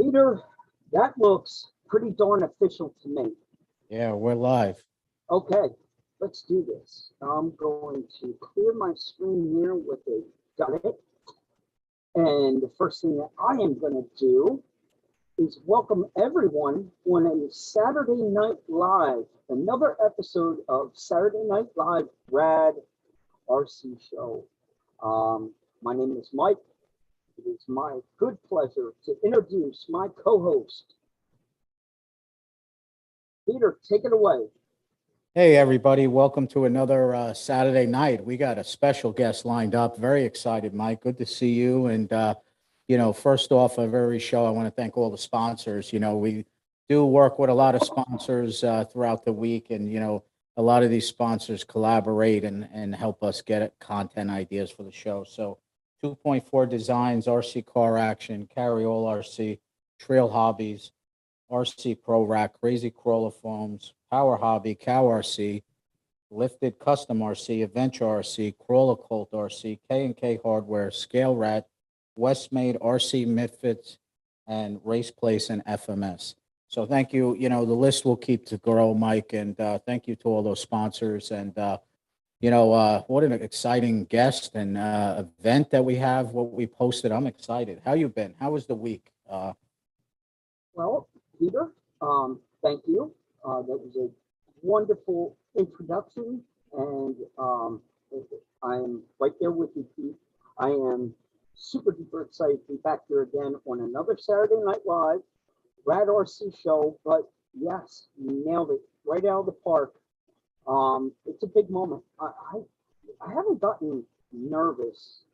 Peter, that looks pretty darn official to me. Yeah, we're live. Okay, let's do this. I'm going to clear my screen here with a got it. And the first thing that I am going to do is welcome everyone on a Saturday Night Live, another episode of Saturday Night Live Rad RC Show. My name is Mike. It is my good pleasure to introduce my co-host. Peter, take it away. Hey, everybody. Welcome to another Saturday night. We got a special guest lined up. Very excited, Mike. Good to see you. And, first off of every show, I want to thank all the sponsors. We do work with a lot of sponsors throughout the week. And, a lot of these sponsors collaborate and help us get content ideas for the show. So 2.4 Designs, RC Car Action, Carryall-RC, Treal Hobbies, RC Pro Rack, Crazy Crawler Foams, Powerhobby, Cow-RC, Lifted Custom RC, Adventure RC, Crawler Colt RC, K&K Hardware, Scale Rat, Westmade, RC Misfits, and Race Place and FMS. So thank you. The list will keep to grow, Mike, and thank you to all those sponsors. And, what an exciting guest and event that we have, what we posted. I'm excited. How you been? How was the week? Well, Peter, thank you. That was a wonderful introduction, and I'm right there with you, Pete. I am super duper excited to be back here again on another Saturday Night Live Rad RC Show. But yes, you nailed it right out of the park. It's a big moment. I haven't gotten nervous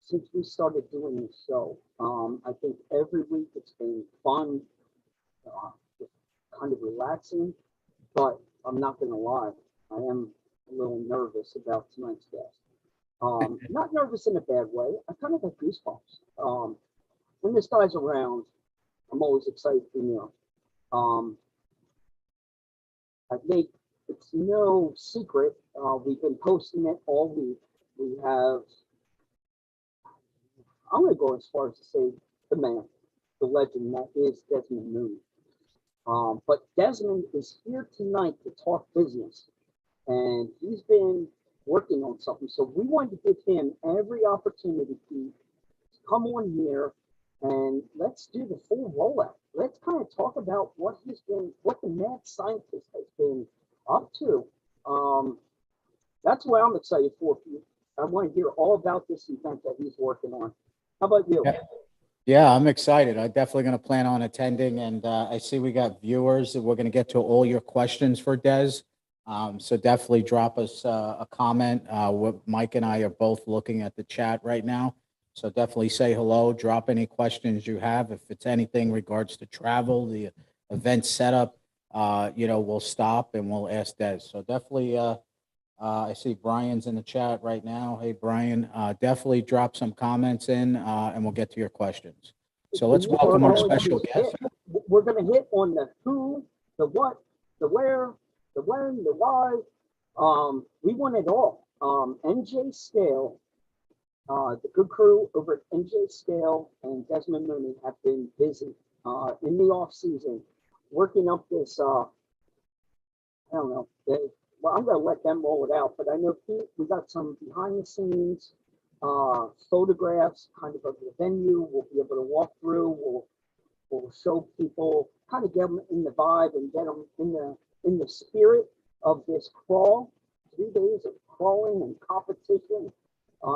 since we started doing this show. I think every week it's been fun, kind of relaxing, but I'm not going to lie, I am a little nervous about tonight's guest. Not nervous in a bad way. I kind of have goosebumps. When this guy's around, I'm always excited to know. I think it's no secret. We've been posting it all week. We have, I'm going to go as far as to say the man, the legend that is Desmond Mooney. But Desmond is here tonight to talk business, and he's been working on something. So we wanted to give him every opportunity to come on here and let's do the full rollout. Let's kind of talk about what the mad scientist has been up to. That's what I'm excited for. I want to hear all about this event that he's working on. How about you? Yeah, I'm excited. I'm definitely going to plan on attending, and I see we got viewers. We're going to get to all your questions for Des. So definitely drop us a comment. Mike and I are both looking at the chat right now. So definitely say hello, drop any questions you have. If it's anything regards to travel, the event setup, we'll stop and we'll ask Des. So definitely, I see Brian's in the chat right now. Hey, Brian, definitely drop some comments in and we'll get to your questions. So let's welcome our special guest. We're going to hit on the who, the what, the where, the when, the why. We want it all. NJ Scale, the good crew over at NJ Scale and Desmond Mooney have been busy in the off season working up this. I don't know. Well, I'm going to let them roll it out, but I know, Pete, we got some behind the scenes photographs kind of the venue. We'll be able to walk through. We'll show people, kind of get them in the vibe and get them in the spirit of this crawl. 3 days of crawling and competition.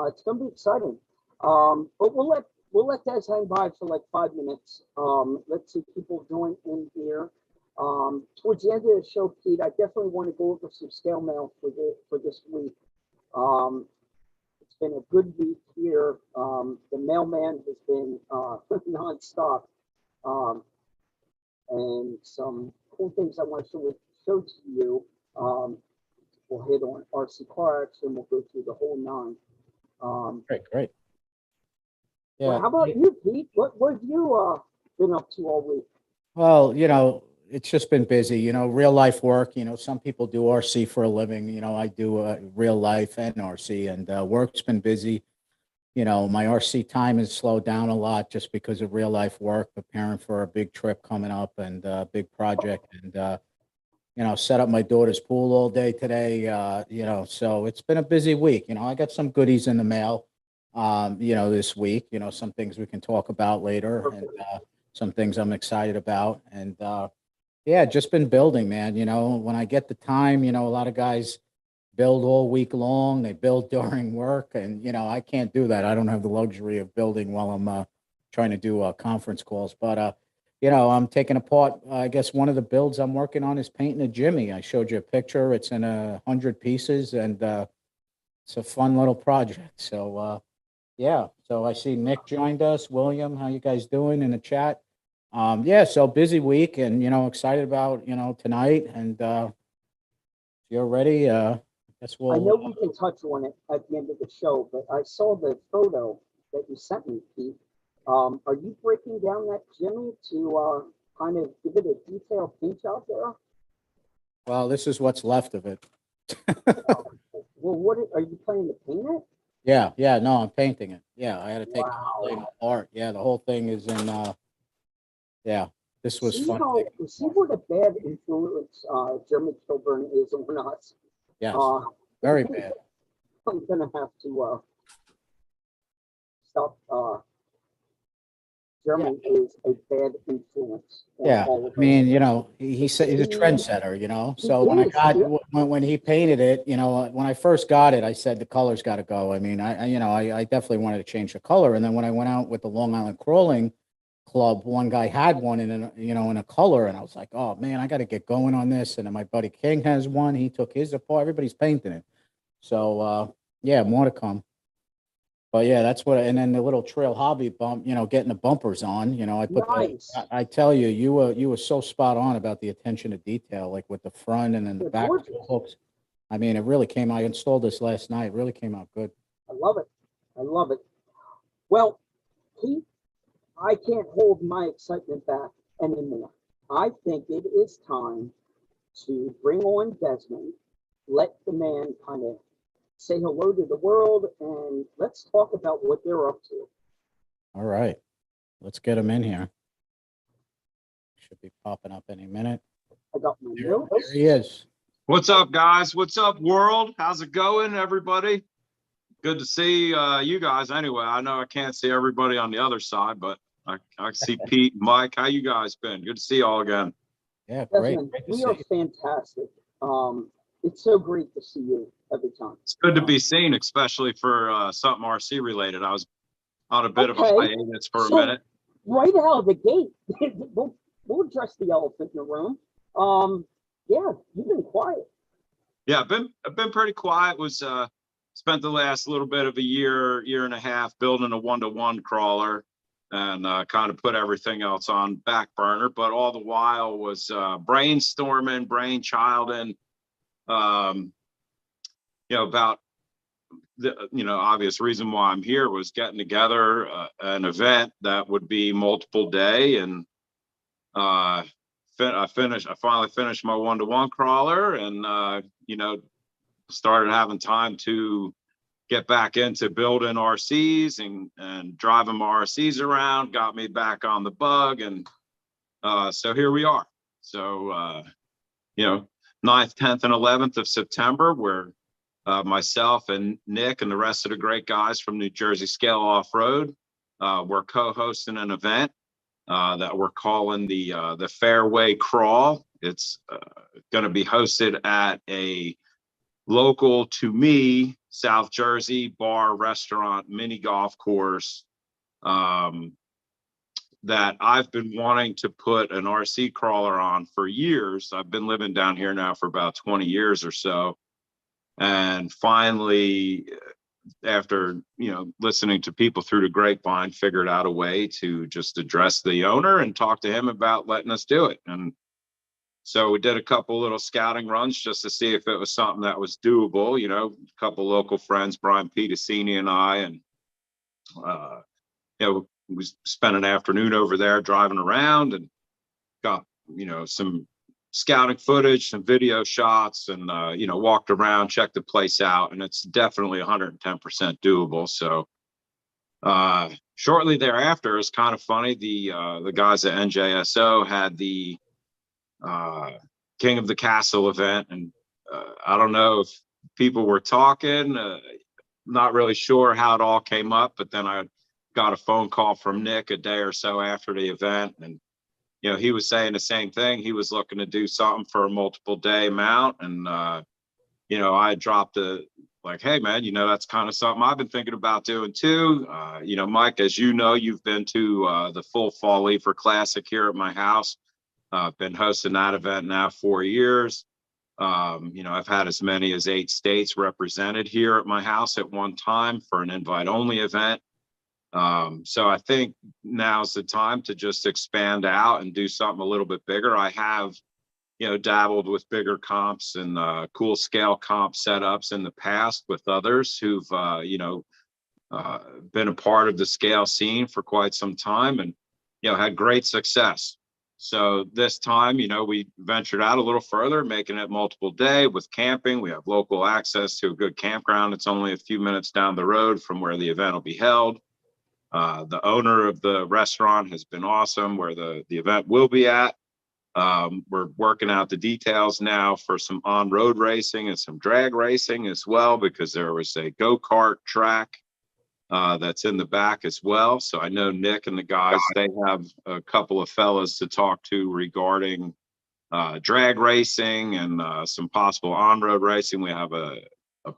It's going to be exciting. But we'll let Des hang by for like 5 minutes. Let's see people join in here. Towards the end of the show, Pete, I definitely want to go over some scale mail for this week. It's been a good week here. The mailman has been nonstop, and some cool things I want to show to you. We'll hit on RC Car Action. We'll go through the whole 9. Great. Yeah. Well, how about you, Pete? What have you been up to all week? Well, it's just been busy, real life work. Some people do RC for a living. I do real life and RC, and work's been busy. you know, my RC time has slowed down a lot just because of real life work, preparing for a big trip coming up and a big project. And, you know, set up my daughter's pool all day today. You know, so it's been a busy week. You know, I got some goodies in the mail, you know, this week, you know, some things we can talk about later and some things I'm excited about. And, yeah, just been building, man. You know, when I get the time, you know, a lot of guys build all week long. They build during work, and you know, I can't do that. I don't have the luxury of building while I'm trying to do conference calls. But you know, I'm taking apart. I guess one of the builds I'm working on is painting a Jimmy. I showed you a picture. It's in 100 pieces, and it's a fun little project. So yeah. So I see Nick joined us. William, how you guys doing in the chat? Yeah. So busy week, and you know, excited about tonight. And if you're ready, guess I we'll. know we can touch on it at the end of the show, but I saw the photo that you sent me, Pete. Are you breaking down that Jimmy to kind of give it a detailed paint job there? Well, this is what's left of it. Well, what are you planning to paint it? Yeah, yeah, no, I'm painting it. Yeah, I had to take the whole Wow. thing apart. Yeah, the whole thing is in yeah, this was See fun. what a bad influence Jeremy Kilburn is on us. Yes, very bad. I'm gonna have to stop. Jeremy is a bad influence on Yeah, all I of us. mean, you know, he said he's a trendsetter, you know. So when I got when he painted it, you know, when I first got it, I said the color's got to go. I mean, you know, I definitely wanted to change the color. And then when I went out with the Long Island Crawling Club, one guy had one in a color, and I was like, oh man, I got to get going on this. And then my buddy King has one. He took his apart. Everybody's painting it. So yeah, more to come. But yeah, that's what, and then the little trail hobby bump, you know, getting the bumpers on, you know, I put Nice. I tell you, you were so spot on about the attention to detail, like with the front and then the They're back gorgeous. hooks. I mean, it really came, I installed this last night. It really came out good. I love it. I love it. Well, Pete, I can't hold my excitement back anymore. I think it is time to bring on Desmond, let the man kind of say hello to the world, and let's talk about what they're up to. All right, let's get him in here. Should be popping up any minute. I got my There notes. he is. What's up, guys? What's up, world? How's it going, everybody? Good to see you guys anyway. I know I can't see everybody on the other side, but I see Pete and Mike. How you guys been? Good to see you all again. Yeah, great. Desmond, Great to we see are you. fantastic. It's so great to see you every time. It's good to be seen, especially for something RC related. I was on a bit of a hiatus for a minute. Right out of the gate, we'll address the elephant in the room. Yeah, you've been quiet. Yeah, I've been pretty quiet. Was spent the last little bit of a year and a half building a 1-to-1 crawler, and kind of put everything else on back burner. But all the while was brainstorming, brainchilding, you know, about the obvious reason why I'm here was getting together an event that would be multiple day, and I finally finished my 1-to-1 crawler, and you know, started having time to get back into building RCs and driving my RCs around. Got me back on the bug, and so here we are. So you know, 9th, 10th, and 11th of September, where myself and Nick and the rest of the great guys from New Jersey Scale Off-Road, we're co-hosting an event that we're calling the Fairway Crawl. It's going to be hosted at a local to me South Jersey bar, restaurant, mini golf course that I've been wanting to put an RC crawler on for years. I've been living down here now for about 20 years or so. And finally, after, you know, listening to people through the grapevine, figured out a way to just address the owner and talk to him about letting us do it. And so we did a couple little scouting runs just to see if it was something that was doable. You know, a couple local friends, Brian Petasini and I, and you know, we spent an afternoon over there driving around and got, you know, some scouting footage, some video shots, and you know, walked around, checked the place out, and it's definitely 110% doable. So Shortly thereafter, it's kind of funny. The guys at NJSO had the King of the Castle event, and I don't know if people were talking. Not really sure how it all came up, but then I got a phone call from Nick a day or so after the event, and he was saying the same thing. He was looking to do something for a multiple day mount, and I dropped like, hey man, that's kind of something I've been thinking about doing too. Mike, as you know, you've been to the full Fall Leafer Classic here at my house. I've been hosting that event now 4 years. I've had as many as 8 states represented here at my house at one time for an invite only event. So I think now's the time to just expand out and do something a little bit bigger. I have, dabbled with bigger comps and cool scale comp setups in the past with others who've, been a part of the scale scene for quite some time and, had great success. So this time, we ventured out a little further, making it multiple day with camping. We have local access to a good campground. It's only a few minutes down the road from where the event will be held. The owner of the restaurant has been awesome where the event will be at. We're working out the details now for some on-road racing and some drag racing as well, because there was a go-kart track that's in the back as well. So I know Nick and the guys, they have a couple of fellas to talk to regarding drag racing and some possible on-road racing. We have a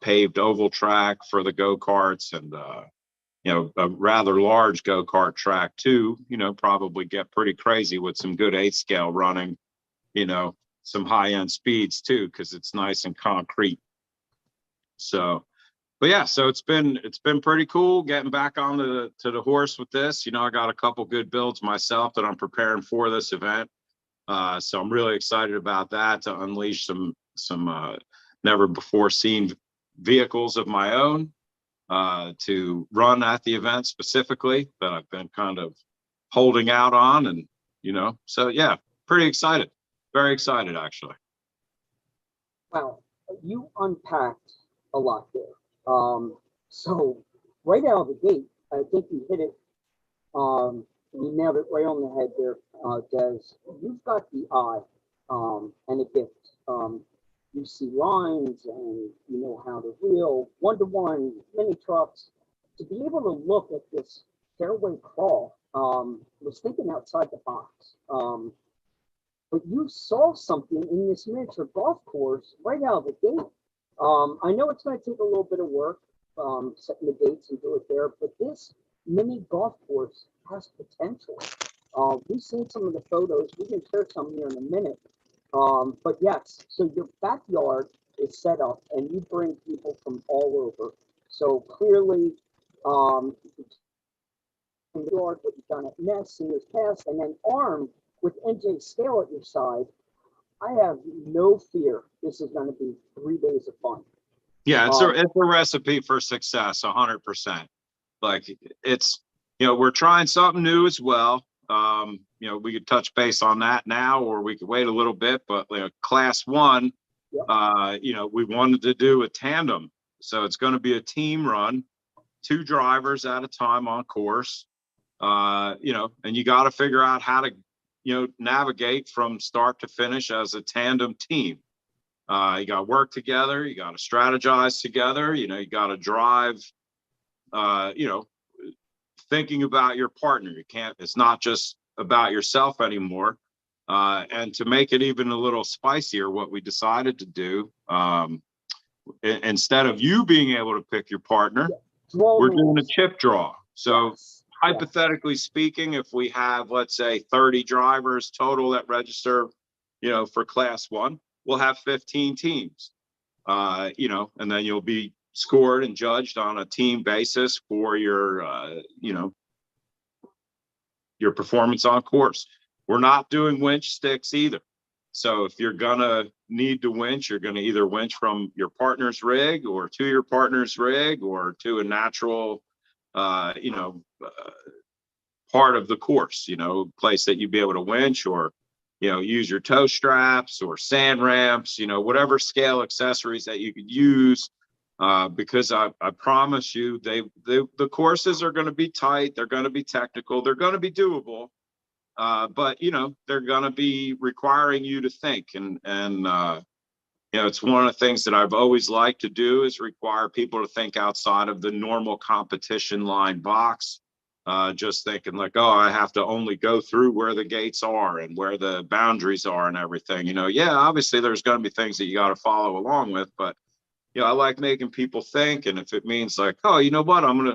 paved oval track for the go-karts and a rather large go-kart track too, probably get pretty crazy with some good 8 scale running, some high-end speeds too, because it's nice and concrete. So, but yeah, so it's been pretty cool getting back on to the horse with this. I got a couple good builds myself that I'm preparing for this event. So I'm really excited about that, to unleash some never before seen vehicles of my own. To run at the event specifically that I've been kind of holding out on, and so yeah, pretty excited, very excited actually. Wow, you unpacked a lot there. So right out of the gate, I think you hit it. You nailed it right on the head there, Des. You've got the eye, and a gift. You see lines and you know how to reel, one-to-one, mini trucks. To be able to look at this Fairway Crawl, was thinking outside the box. But you saw something in this miniature golf course right out of the gate. I know it's going to take a little bit of work, setting the dates and do it there, but this mini golf course has potential. We've seen some of the photos. We can share some here in a minute. But yes, so your backyard is set up and you bring people from all over. So clearly, what you've done at Ness in years past, and then armed with NJ Scale at your side, I have no fear this is going to be 3 days of fun. Yeah, it's a recipe for success, 100%. Like it's, we're trying something new as well. We could touch base on that now, or we could wait a little bit, but class 1, yep. We wanted to do a tandem. So it's going to be a team run, 2 drivers at a time on course, and you got to figure out how to, navigate from start to finish as a tandem team. You got to work together. You got to strategize together. You got to drive, thinking about your partner. It's not just about yourself anymore. And to make it even a little spicier, what we decided to do, instead of you being able to pick your partner, we're doing a chip draw. So hypothetically speaking, if we have, let's say 30 drivers total that register, for class 1, we'll have 15 teams, and then you'll be scored and judged on a team basis for your, your performance on course. We're not doing winch sticks either. So if you're gonna need to winch, you're gonna either winch from your partner's rig or to your partner's rig or to a natural, part of the course, place that you'd be able to winch, or, use your tow straps or sand ramps, whatever scale accessories that you could use because I promise you, the courses are going to be tight. They're going to be technical. They're going to be doable. But you know, they're going to be requiring you to think, and you know, it's one of the things that I've always liked to do is require people to think outside of the normal competition line box. Just thinking like, oh, I have to only go through where the gates are and where the boundaries are and everything. You know, yeah, obviously there's going to be things that you got to follow along with, but you know, I like making people think. And if it means like, oh, you know what, I'm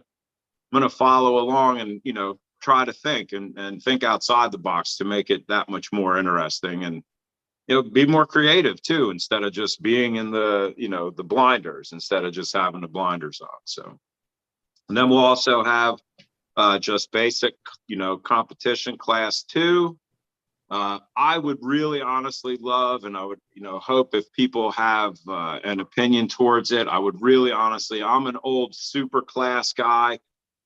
gonna follow along and, you know, try to think and think outside the box to make it that much more interesting, and you know, be more creative too, instead of just being in the, you know, the blinders, instead of just having the blinders on. So, and then we'll also have just basic, you know, competition class 2. I would really honestly love, and I would, you know, hope if people have an opinion towards it, I would really honestly, I'm an old super class guy,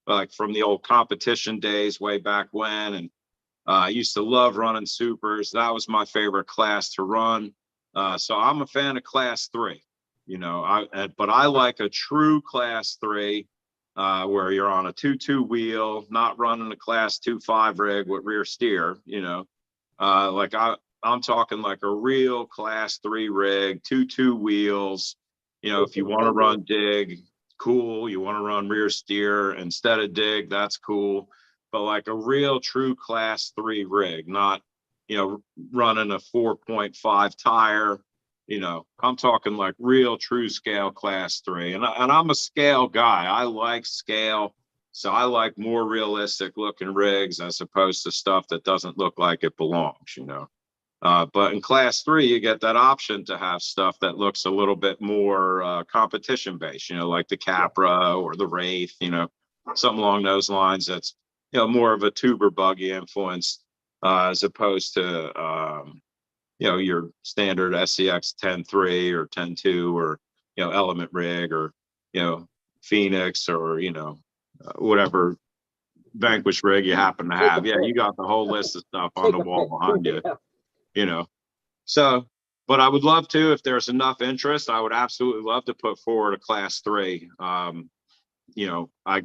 like from the old competition days way back when. And I used to love running supers. That was my favorite class to run. So I'm a fan of class 3, you know, but I like a true class 3 where you're on a 2-2 wheel, not running a class 2-5 rig with rear steer, you know. Like I'm talking like a real class 3 rig, 2-2 wheels. You know, if you want to run dig, cool. You want to run rear steer instead of dig, that's cool. But like a real true class 3 rig, not, you know, running a 4.5 tire. You know, I'm talking like real true scale class 3. And I'm a scale guy. I like scale. So I like more realistic looking rigs as opposed to stuff that doesn't look like it belongs, you know. But in class 3, you get that option to have stuff that looks a little bit more competition based, you know, like the Capra or the Wraith, you know, something along those lines. That's, you know, more of a tuber buggy influence as opposed to, you know, your standard SCX 10.3 or 10.2 or, you know, Element rig or, you know, Phoenix or, you know, whatever Vanquish rig you happen to have. Yeah, you got the whole list of stuff on the wall behind you, you know. So, but I would love to, if there's enough interest, I would absolutely love to put forward a class 3. You know, I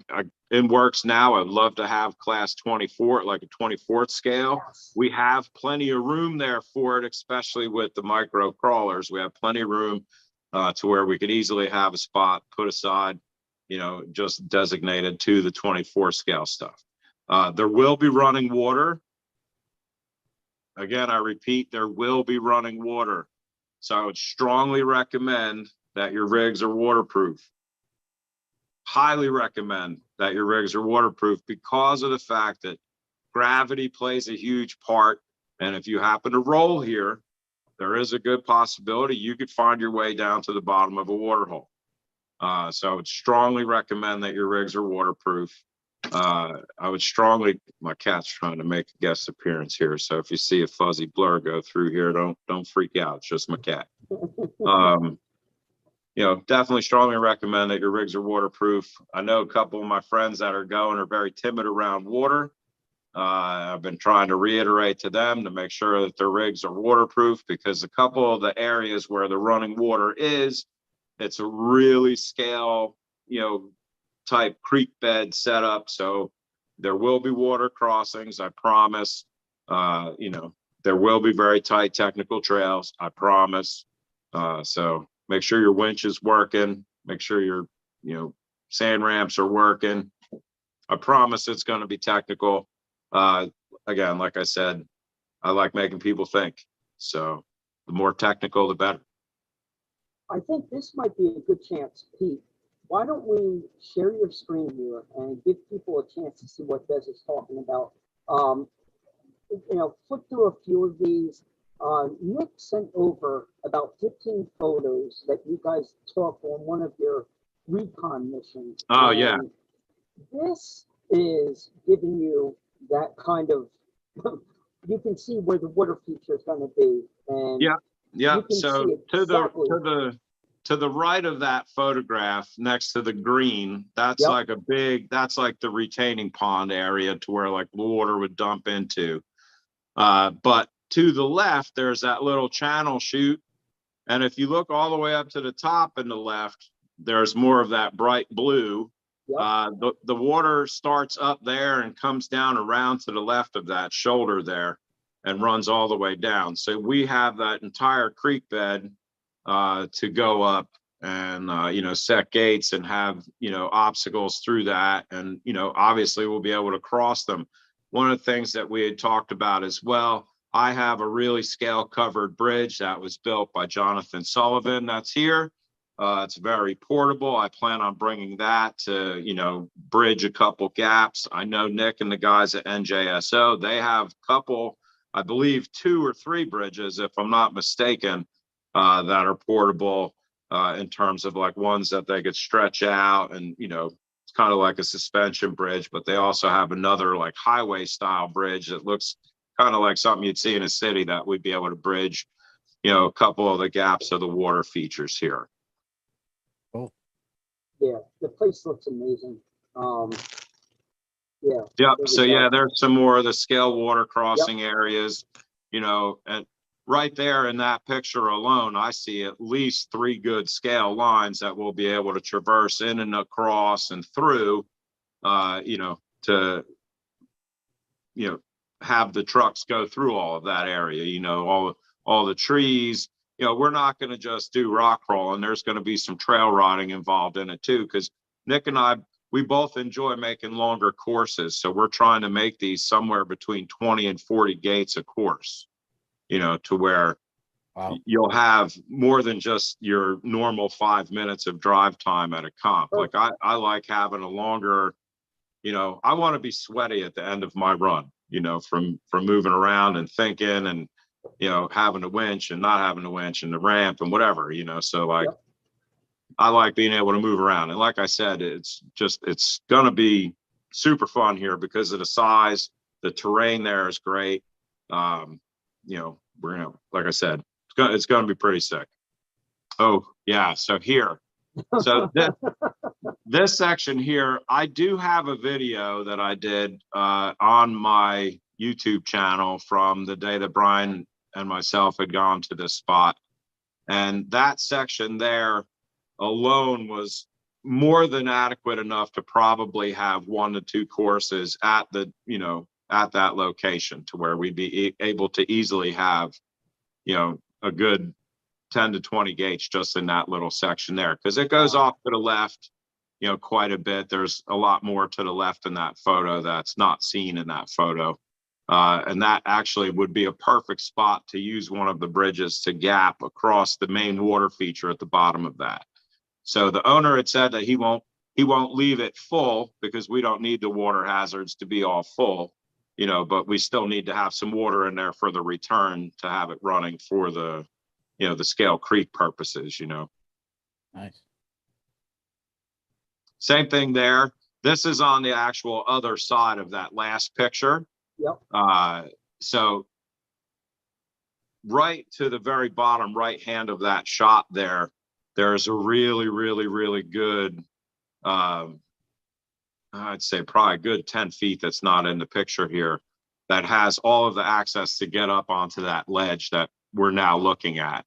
in works now, I'd love to have class 24, like a 24th scale. We have plenty of room there for it, especially with the micro crawlers. We have plenty of room to where we could easily have a spot put aside, you know, just designated to the 24 scale stuff. There will be running water. Again, I repeat, there will be running water. So I would strongly recommend that your rigs are waterproof. Highly recommend that your rigs are waterproof because of the fact that gravity plays a huge part. And if you happen to roll here, there is a good possibility you could find your way down to the bottom of a water hole. So I would strongly recommend that your rigs are waterproof. I would strongly, my cat's trying to make a guest appearance here. So if you see a fuzzy blur go through here, don't freak out. It's just my cat. You know, definitely strongly recommend that your rigs are waterproof. I know a couple of my friends that are going are very timid around water. I've been trying to reiterate to them to make sure that their rigs are waterproof, because a couple of the areas where the running water is, it's a really scale, you know, type creek bed setup. So there will be water crossings, I promise. You know, there will be very tight technical trails, I promise. So make sure your winch is working, make sure your, you know, sand ramps are working. I promise it's going to be technical. Again, like I said, I like making people think. So the more technical, the better. I think this might be a good chance, Pete. Why don't we share your screen here and give people a chance to see what Des is talking about? You know, flip through a few of these. Nick sent over about 15 photos that you guys took on one of your recon missions. Oh, yeah. This is giving you that kind of, you can see where the water feature is going to be. And yeah. So to the right of that photograph next to the green, that's like a big, that's like the retaining pond area to where like water would dump into. But to the left, there's that little channel chute. And if you look all the way up to the top and the left, there's more of that bright blue. Yep. The water starts up there and comes down around to the left of that shoulder there and runs all the way down. So we have that entire creek bed to go up and, you know, set gates and have, you know, obstacles through that. And, you know, obviously we'll be able to cross them. One of the things that we had talked about as well, I have a really scale covered bridge that was built by Jonathan Sullivan that's here. It's very portable. I plan on bringing that to, you know, bridge a couple gaps. I know Nick and the guys at NJSO, they have a couple, I believe 2 or 3 bridges, if I'm not mistaken, that are portable in terms of like ones that they could stretch out and, you know, it's kind of like a suspension bridge, but they also have another like highway style bridge that looks kind of like something you'd see in a city that we'd be able to bridge, you know, a couple of the gaps of the water features here. Yeah, the place looks amazing. Yeah. Yep. there So we go. yeah, there's some more of the scale water crossing areas, you know, and right there in that picture alone, I see at least 3 good scale lines that we'll be able to traverse in and across and through, you know, to, you know, have the trucks go through all of that area, you know, all the trees. You know, we're not going to just do rock crawling. There's going to be some trail riding involved in it too, because Nick and I, we both enjoy making longer courses. So we're trying to make these somewhere between 20 and 40 gates a course, you know, to where you'll have more than just your normal 5 minutes of drive time at a comp. Like I like having a longer, you know, I want to be sweaty at the end of my run, you know, from moving around and thinking and, you know, having a winch and not having a winch and the ramp and whatever, you know, so like, I like being able to move around. And like I said, it's going to be super fun here because of the size, the terrain there is great. You know, we're going to, like I said, it's going to be pretty sick. Oh yeah. So here, so this section here, I do have a video that I did on my YouTube channel from the day that Brian and myself had gone to this spot. And that section there alone was more than adequate enough to probably have 1 to 2 courses at the, you know, at that location to where we'd be able to easily have, you know, a good 10 to 20 gates just in that little section there. Cause it goes off to the left, you know, quite a bit. There's a lot more to the left in that photo that's not seen in that photo. And that actually would be a perfect spot to use one of the bridges to gap across the main water feature at the bottom of that. So the owner had said that he won't leave it full because we don't need the water hazards to be all full, you know, but we still need to have some water in there for the return to have it running for the, you know, the Scale Creek purposes, you know. Nice. Same thing there. This is on the actual other side of that last picture. Yep. So right to the very bottom right hand of that shot there, there's a really, really, really good, I'd say probably a good 10 feet that's not in the picture here, that has all of the access to get up onto that ledge that we're now looking at.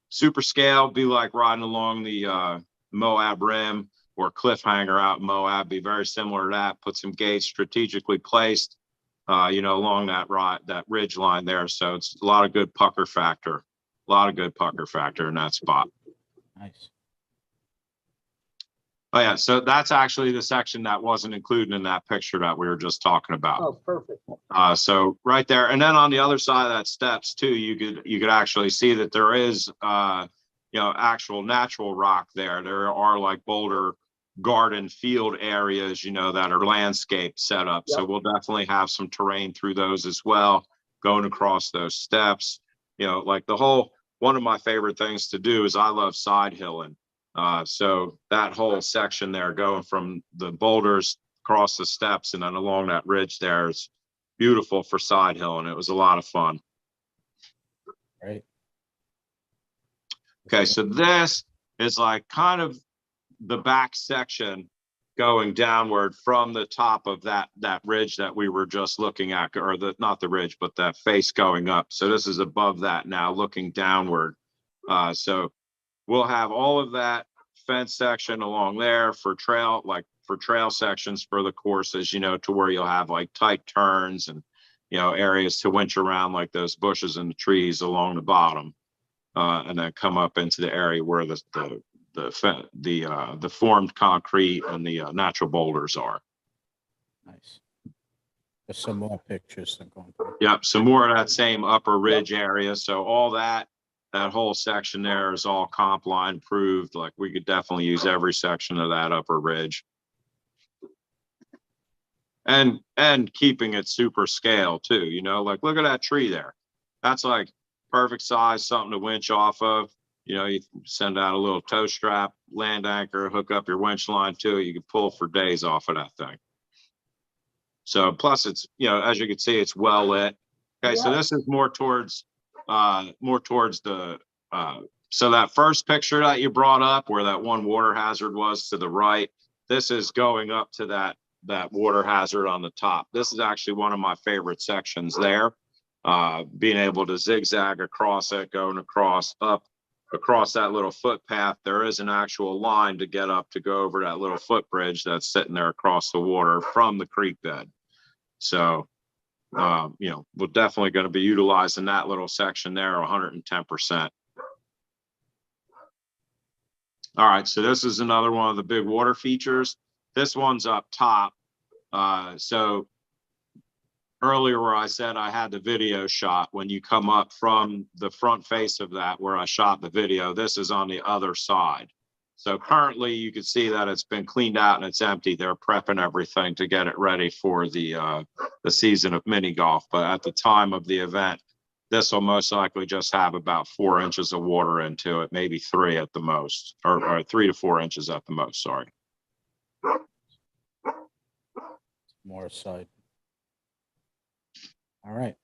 Super scale, be like riding along the Moab Rim or Cliffhanger out in Moab, be very similar to that. Put some gates strategically placed, you know, along that ridge line there. So it's a lot of good pucker factor, in that spot. Nice. Oh yeah, so that's actually the section that wasn't included in that picture that we were just talking about. Oh, perfect. So right there, and then on the other side of that steps too, you could actually see that there is, you know, actual natural rock there. There are like boulder garden field areas, you know, that are landscape set up. Yep. So we'll definitely have some terrain through those as well, going across those steps. You know, like one of my favorite things to do is I love side hilling. So that whole section there going from the boulders across the steps and then along that ridge there is beautiful for side hill, and it was a lot of fun. Right. Okay, so this is like kind of the back section going downward from the top of that ridge that we were just looking at, or not the ridge, but that face going up. So this is above that now, looking downward. So we'll have all of that fence section along there for trail, like for trail sections for the courses, you know, to where you'll have like tight turns and, you know, areas to winch around like those bushes and the trees along the bottom. And then come up into the area where the formed concrete and the natural boulders are. Nice. There's some more pictures I'm going through. Yep, some more of that same upper ridge area. So all that whole section there is all comp line proved. Like we could definitely use every section of that upper ridge. And keeping it super scale too, you know, like look at that tree there. That's like perfect size, something to winch off of. You know, you send out a little tow strap, land anchor, hook up your winch line to it. You can pull for days off of that thing. So plus it's, you know, as you can see, it's well lit. Okay, so this is more towards the, so that first picture that you brought up where that one water hazard was to the right, this is going up to that water hazard on the top. This is actually one of my favorite sections there. Being able to zigzag across it, going across that little footpath. There is an actual line to get up to go over that little footbridge that's sitting there across the water from the creek bed. So, you know, we're definitely going to be utilizing that little section there 110%. All right, so this is another one of the big water features. This one's up top. So earlier where I said I had the video shot, when you come up from the front face of that where I shot the video, this is on the other side. So currently you can see that it's been cleaned out and it's empty. They're prepping everything to get it ready for the season of mini golf. But at the time of the event, this will most likely just have about 4 inches of water into it, maybe 3 at the most, or 3 to 4 inches at the most, sorry. More side. All right.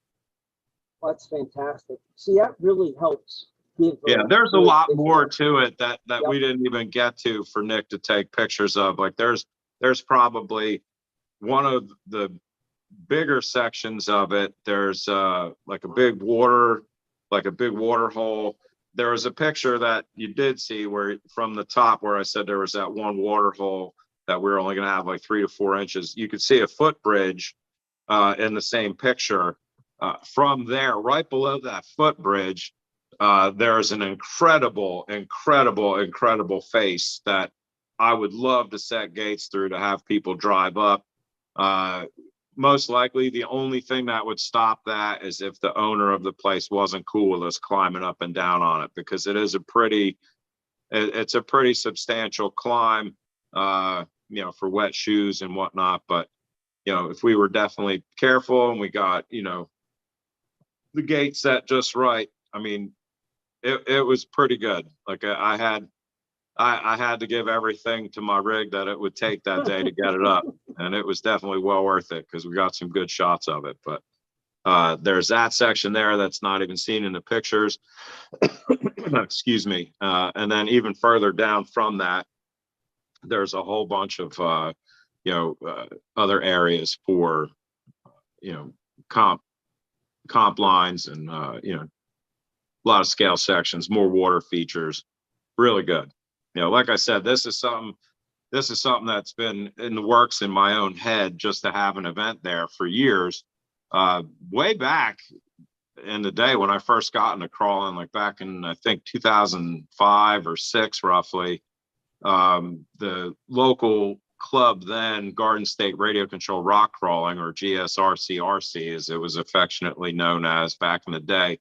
That's fantastic. See, that really helps give. Yeah, there's a lot more to it that we didn't even get to for Nick to take pictures of. Like there's probably one of the bigger sections of it. There's like a big water hole. There was a picture that you did see where from the top where I said there was that one water hole that we were only going to have like 3 to 4 inches. You could see a footbridge in the same picture. From there, right below that footbridge, there's an incredible face that I would love to set gates through to have people drive up. Most likely, the only thing that would stop that is if the owner of the place wasn't cool with us climbing up and down on it, because it is it's a pretty substantial climb, you know, for wet shoes and whatnot. But, you know, if we were definitely careful and we got, you know, the gate set just right, I mean, it was pretty good. Like I had to give everything to my rig that it would take that day to get it up. And it was definitely well worth it because we got some good shots of it. But there's that section there that's not even seen in the pictures. Excuse me. And then even further down from that, there's a whole bunch of, you know, other areas for, you know, comp lines and, you know, a lot of scale sections, more water features, really good. You know, like I said, this is something that's been in the works in my own head just to have an event there for years. Way back in the day when I first got into crawling, like back in, I think 2005 or 6 roughly, the local club then, Garden State Radio Control Rock Crawling, or GSRC-RC as it was affectionately known as back in the day.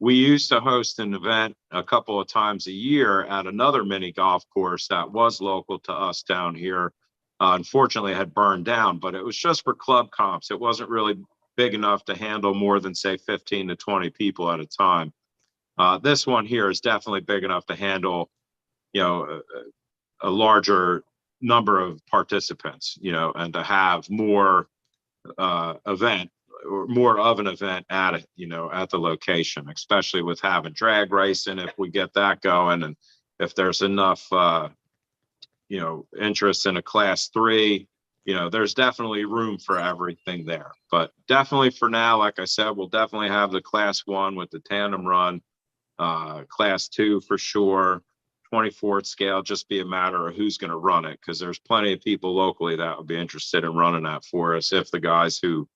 We used to host an event a couple of times a year at another mini golf course that was local to us down here. Unfortunately, it had burned down, but it was just for club comps. It wasn't really big enough to handle more than, say, 15 to 20 people at a time. This one here is definitely big enough to handle, you know, a larger number of participants, you know, and to have more more of an event at it, you know, at the location, especially with having drag racing, if we get that going, and if there's enough, you know, interest in a class 3, you know, there's definitely room for everything there. But definitely for now, like I said, we'll definitely have the class 1 with the tandem run, class 2 for sure, 24th scale, just be a matter of who's going to run it, because there's plenty of people locally that would be interested in running that for us if the guys who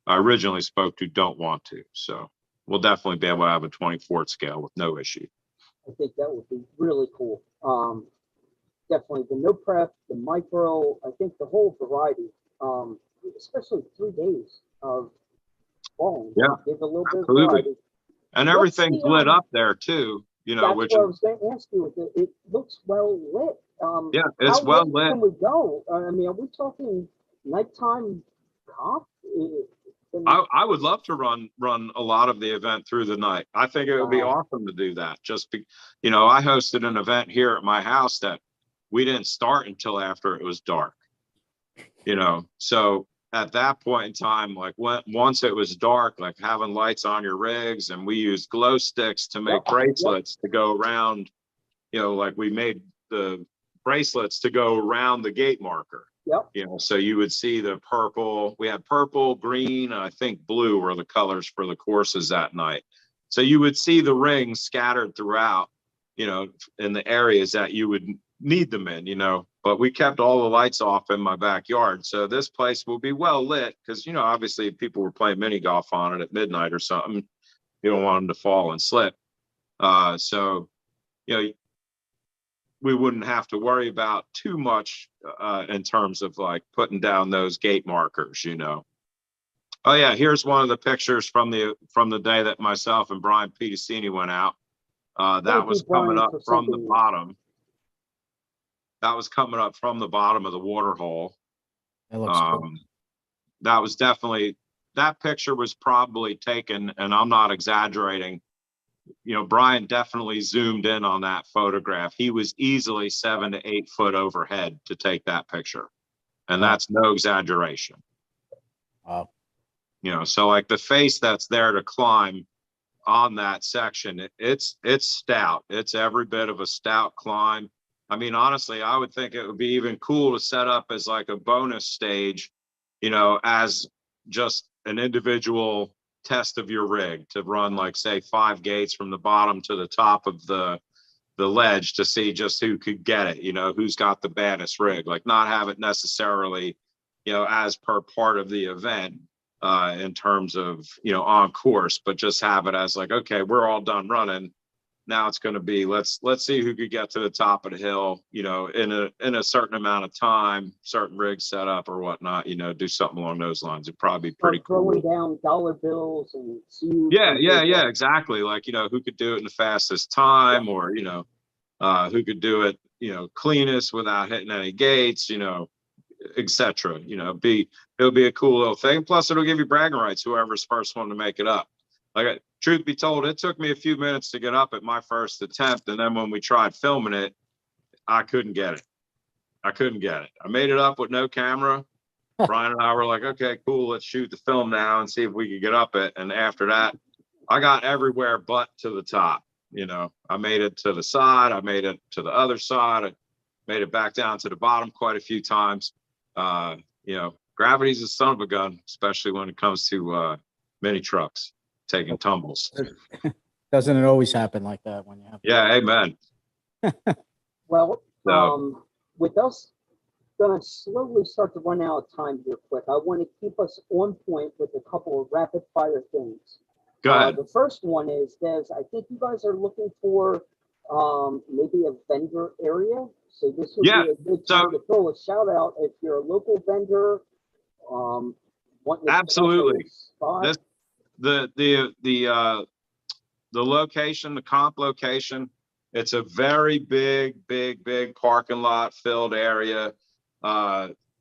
I originally spoke to don't want to. So we'll definitely be able to have a 24th scale with no issue. I think that would be really cool. Definitely the no prep, the micro, I think the whole variety, especially 3 days of falling. Yeah, Give a little bit of absolutely. variety. And What's everything's the, lit up there too, you know, That's which what I is, was going to ask you. It looks well lit. yeah, it's How well late lit. can we go? I mean, are we talking nighttime comp? I would love to run a lot of the event through the night. I think it would be Wow. awesome to do that. You know, I hosted an event here at my house that we didn't start until after it was dark. You know, so at that point in time, like once it was dark, like having lights on your rigs, and we used glow sticks to make bracelets to go around. You know, like we made the bracelets to go around the gate marker. Yep. You know, so you would see the purple, we had purple, green, and I think blue were the colors for the courses that night. So you would see the rings scattered throughout, you know, in the areas that you would need them in, you know, but we kept all the lights off in my backyard. So this place will be well lit because, you know, obviously people were playing mini golf on it at midnight or something. You don't want them to fall and slip. So, you know, we wouldn't have to worry about too much in terms of like putting down those gate markers, you know. Oh yeah, here's one of the pictures from the day that myself and Brian Petasini went out. That was coming up from the bottom. That was coming up from the bottom of the water hole. That looks cool. That was definitely, that picture was probably taken, and I'm not exaggerating. You know, Brian definitely zoomed in on that photograph. He was easily 7 to 8 foot overhead to take that picture. And that's no exaggeration. Wow. You know, so like the face that's there to climb on that section, it's stout. It's every bit of a stout climb. I mean, honestly, I would think it would be even cool to set up as like a bonus stage, you know, as just an individual test of your rig to run like say 5 gates from the bottom to the top of the ledge to see just who could get it, you know, who's got the baddest rig, like not have it necessarily, you know, as per part of the event in terms of, you know, on course, but just have it as like, okay, we're all done running. Now it's going to be, let's see who could get to the top of the hill, you know, in a certain amount of time, certain rig setup or whatnot, you know, do something along those lines. It'd probably be pretty cool. Throwing down dollar bills and see. Yeah, exactly. Like, you know, who could do it in the fastest time, or, you know, who could do it, you know, cleanest without hitting any gates, you know, etc. You know, it'll be a cool little thing. Plus, it'll give you bragging rights, whoever's first one to make it up. Like, truth be told, it took me a few minutes to get up at my first attempt. And then when we tried filming it, I couldn't get it. I made it up with no camera. Brian and I were like, okay, cool, let's shoot the film now and see if we could get up it. And after that, I got everywhere but to the top. You know, I made it to the side. I made it to the other side. I made it back down to the bottom quite a few times. You know, gravity's a son of a gun, especially when it comes to mini trucks taking tumbles. Doesn't it always happen like that when you have? Yeah, amen. Well, So, with us going to slowly start to run out of time here quick, I want to keep us on point with a couple of rapid fire things. go ahead. The first one is, Des, I think you guys are looking for maybe a vendor area. So this would be a good time to throw a shout out if you're a local vendor. Absolutely. This, the location, the comp location, it's a very big parking lot filled area,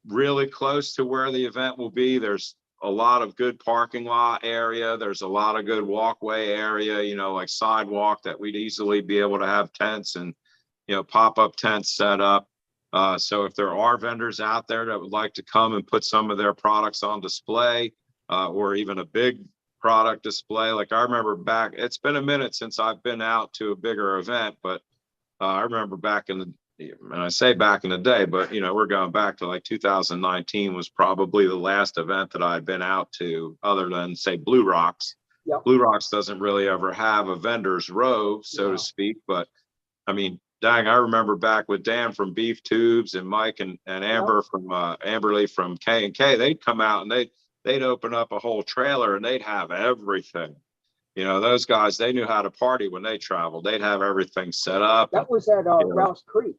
really close to where the event will be. There's a lot of good parking lot area. There's a lot of good walkway area, you know, like sidewalk that we'd easily be able to have tents and, you know, pop-up tents set up. So if there are vendors out there that would like to come and put some of their products on display, or even a big product display. Like I remember back, it's been a minute since I've been out to a bigger event, but I remember back in the, and I say back in the day, but you know, we're going back to like 2019 was probably the last event that I'd been out to other than say Blue Rocks. Blue Rocks doesn't really ever have a vendor's row, so to speak, but I mean, dang, I remember back with Dan from Beef Tubes and Mike and Amber from Amberly from K&K, they'd come out and they'd open up a whole trailer and they'd have everything. You know, those guys, they knew how to party when they traveled. They'd have everything set up. That was at you know. Rouse Creek.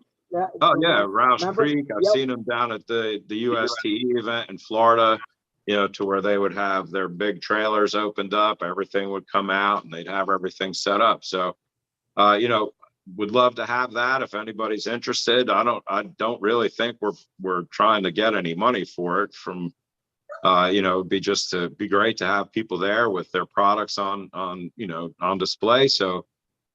Oh yeah, Rouse Remember? Creek. I've Yep. seen them down at the USTE event in Florida, you know, to where they would have their big trailers opened up, everything would come out and they'd have everything set up. So, you know, would love to have that if anybody's interested. I don't really think we're trying to get any money for it from, you know, it'd be great to have people there with their products on, you know, on display. So,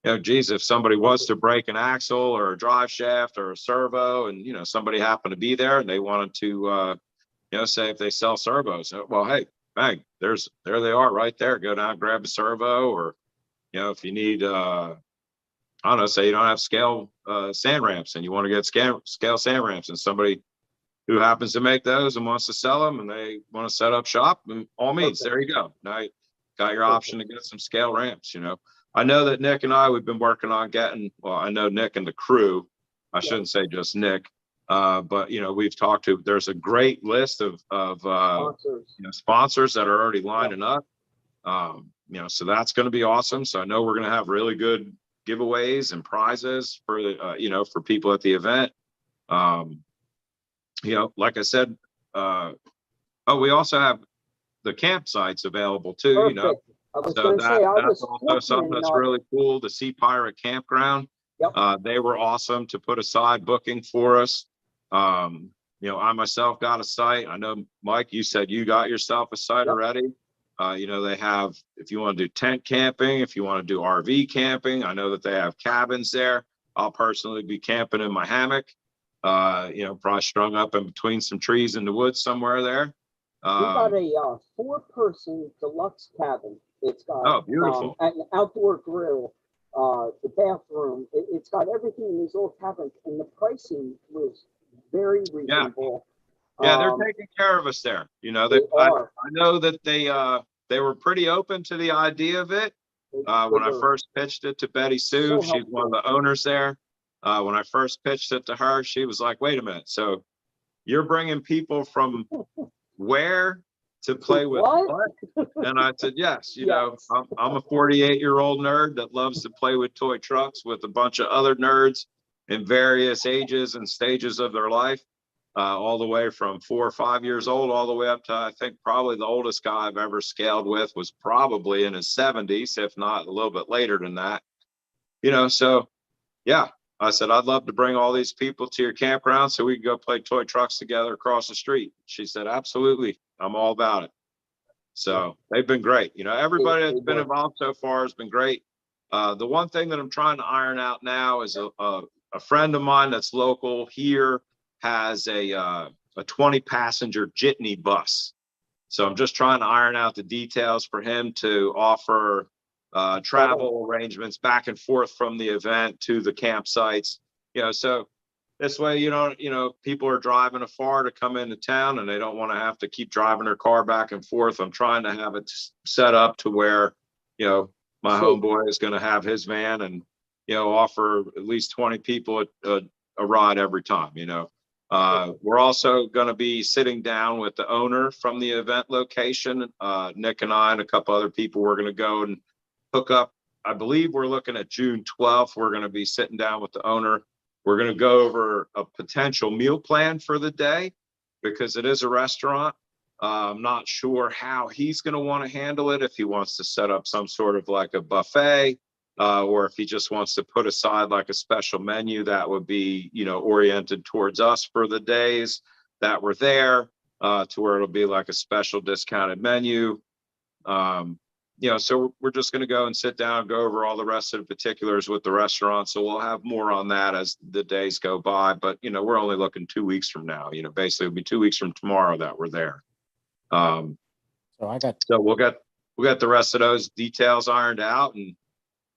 you know, geez, if somebody was to break an axle or a drive shaft or a servo and, you know, somebody happened to be there and they wanted to, you know, say if they sell servos, well, hey, bang, there they are right there. Go down, grab a servo, or, you know, if you need, I don't know, say you don't have scale sand ramps and you want to get scale sand ramps and somebody who happens to make those and wants to sell them and they want to set up shop, and all means, there you go. Now you got your option to get some scale ramps, you know. I know that Nick and we've been working on getting, well, I know Nick and the crew, I shouldn't say just Nick, but, you know, we've talked to, there's a great list of Sponsors. you know, sponsors that are already lining up. You know, so that's going to be awesome. So I know we're going to have really good giveaways and prizes for the, you know, for people at the event. You know, like I said, we also have the campsites available too, Perfect. you know. I was So going to say, I that's was also something that's really cool. The Sea Pirate Campground. Yep. They were awesome to put aside booking for us. You know, I myself got a site. I know, Mike, you said you got yourself a site already. You know, they have, if you want to do tent camping, if you want to do RV camping, I know that they have cabins there. I'll personally be camping in my hammock, you know, probably strung up in between some trees in the woods somewhere there. We got a 4-person deluxe cabin. It's got beautiful. An outdoor grill, the bathroom. It's got everything in these little cabins, and the pricing was very reasonable. Yeah, they're taking care of us there. You know, I know that they were pretty open to the idea of it. When I first pitched it to Betty Sue, she's one of the owners there. When I first pitched it to her, she was like, "Wait a minute, so you're bringing people from where to play with what?" And I said, yes, you know, I'm a 48-year-old nerd that loves to play with toy trucks with a bunch of other nerds in various ages and stages of their life, all the way from 4 or 5 years old, all the way up to, I think probably the oldest guy I've ever scaled with was probably in his 70s, if not a little bit later than that, you know. So yeah, I said, I'd love to bring all these people to your campground so we can go play toy trucks together across the street. She said, absolutely, I'm all about it. So they've been great. You know, everybody that's been involved so far has been great. The one thing that I'm trying to iron out now is a friend of mine that's local here has a 20-passenger jitney bus. So I'm just trying to iron out the details for him to offer travel arrangements back and forth from the event to the campsites, you know. So this way, you know, people are driving afar to come into town and they don't want to have to keep driving their car back and forth. I'm trying to have it set up to where, you know, my homeboy is going to have his van and, you know, offer at least 20 people a ride every time, you know. We're also going to be sitting down with the owner from the event location. Nick and I and a couple other people, we're going to go and hook up. I believe we're looking at June 12th. We're going to be sitting down with the owner. We're going to go over a potential meal plan for the day because it is a restaurant. I'm not sure how he's going to want to handle it, if he wants to set up some sort of like a buffet, or if he just wants to put aside like a special menu that would be, you know, oriented towards us for the days that we're there, to where it'll be like a special discounted menu. You know, so we're just going to go and sit down and go over all the rest of the particulars with the restaurant. So we'll have more on that as the days go by. But, you know, we're only looking 2 weeks from now. You know, basically it'll be 2 weeks from tomorrow that we're there. So we'll get the rest of those details ironed out, and,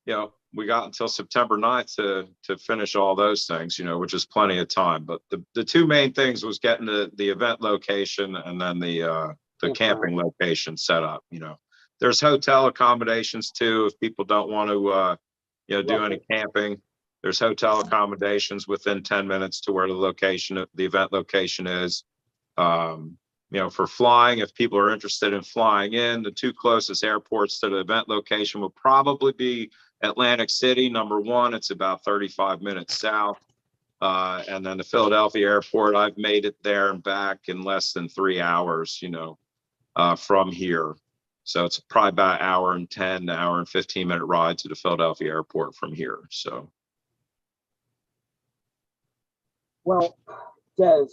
you know, we got until September 9th to finish all those things, you know, which is plenty of time. But the two main things was getting the event location and then the camping location set up. You know, there's hotel accommodations too if people don't want to, you know, do any camping. There's hotel accommodations within 10 minutes to where the event location is. You know, for flying, if people are interested in flying in, the two closest airports to the event location will probably be Atlantic City, number one. It's about 35 minutes south. And then the Philadelphia airport, I've made it there and back in less than 3 hours, you know, from here. So it's probably about an hour and 10, hour and 15-minute ride to the Philadelphia airport from here. So. Well, Des,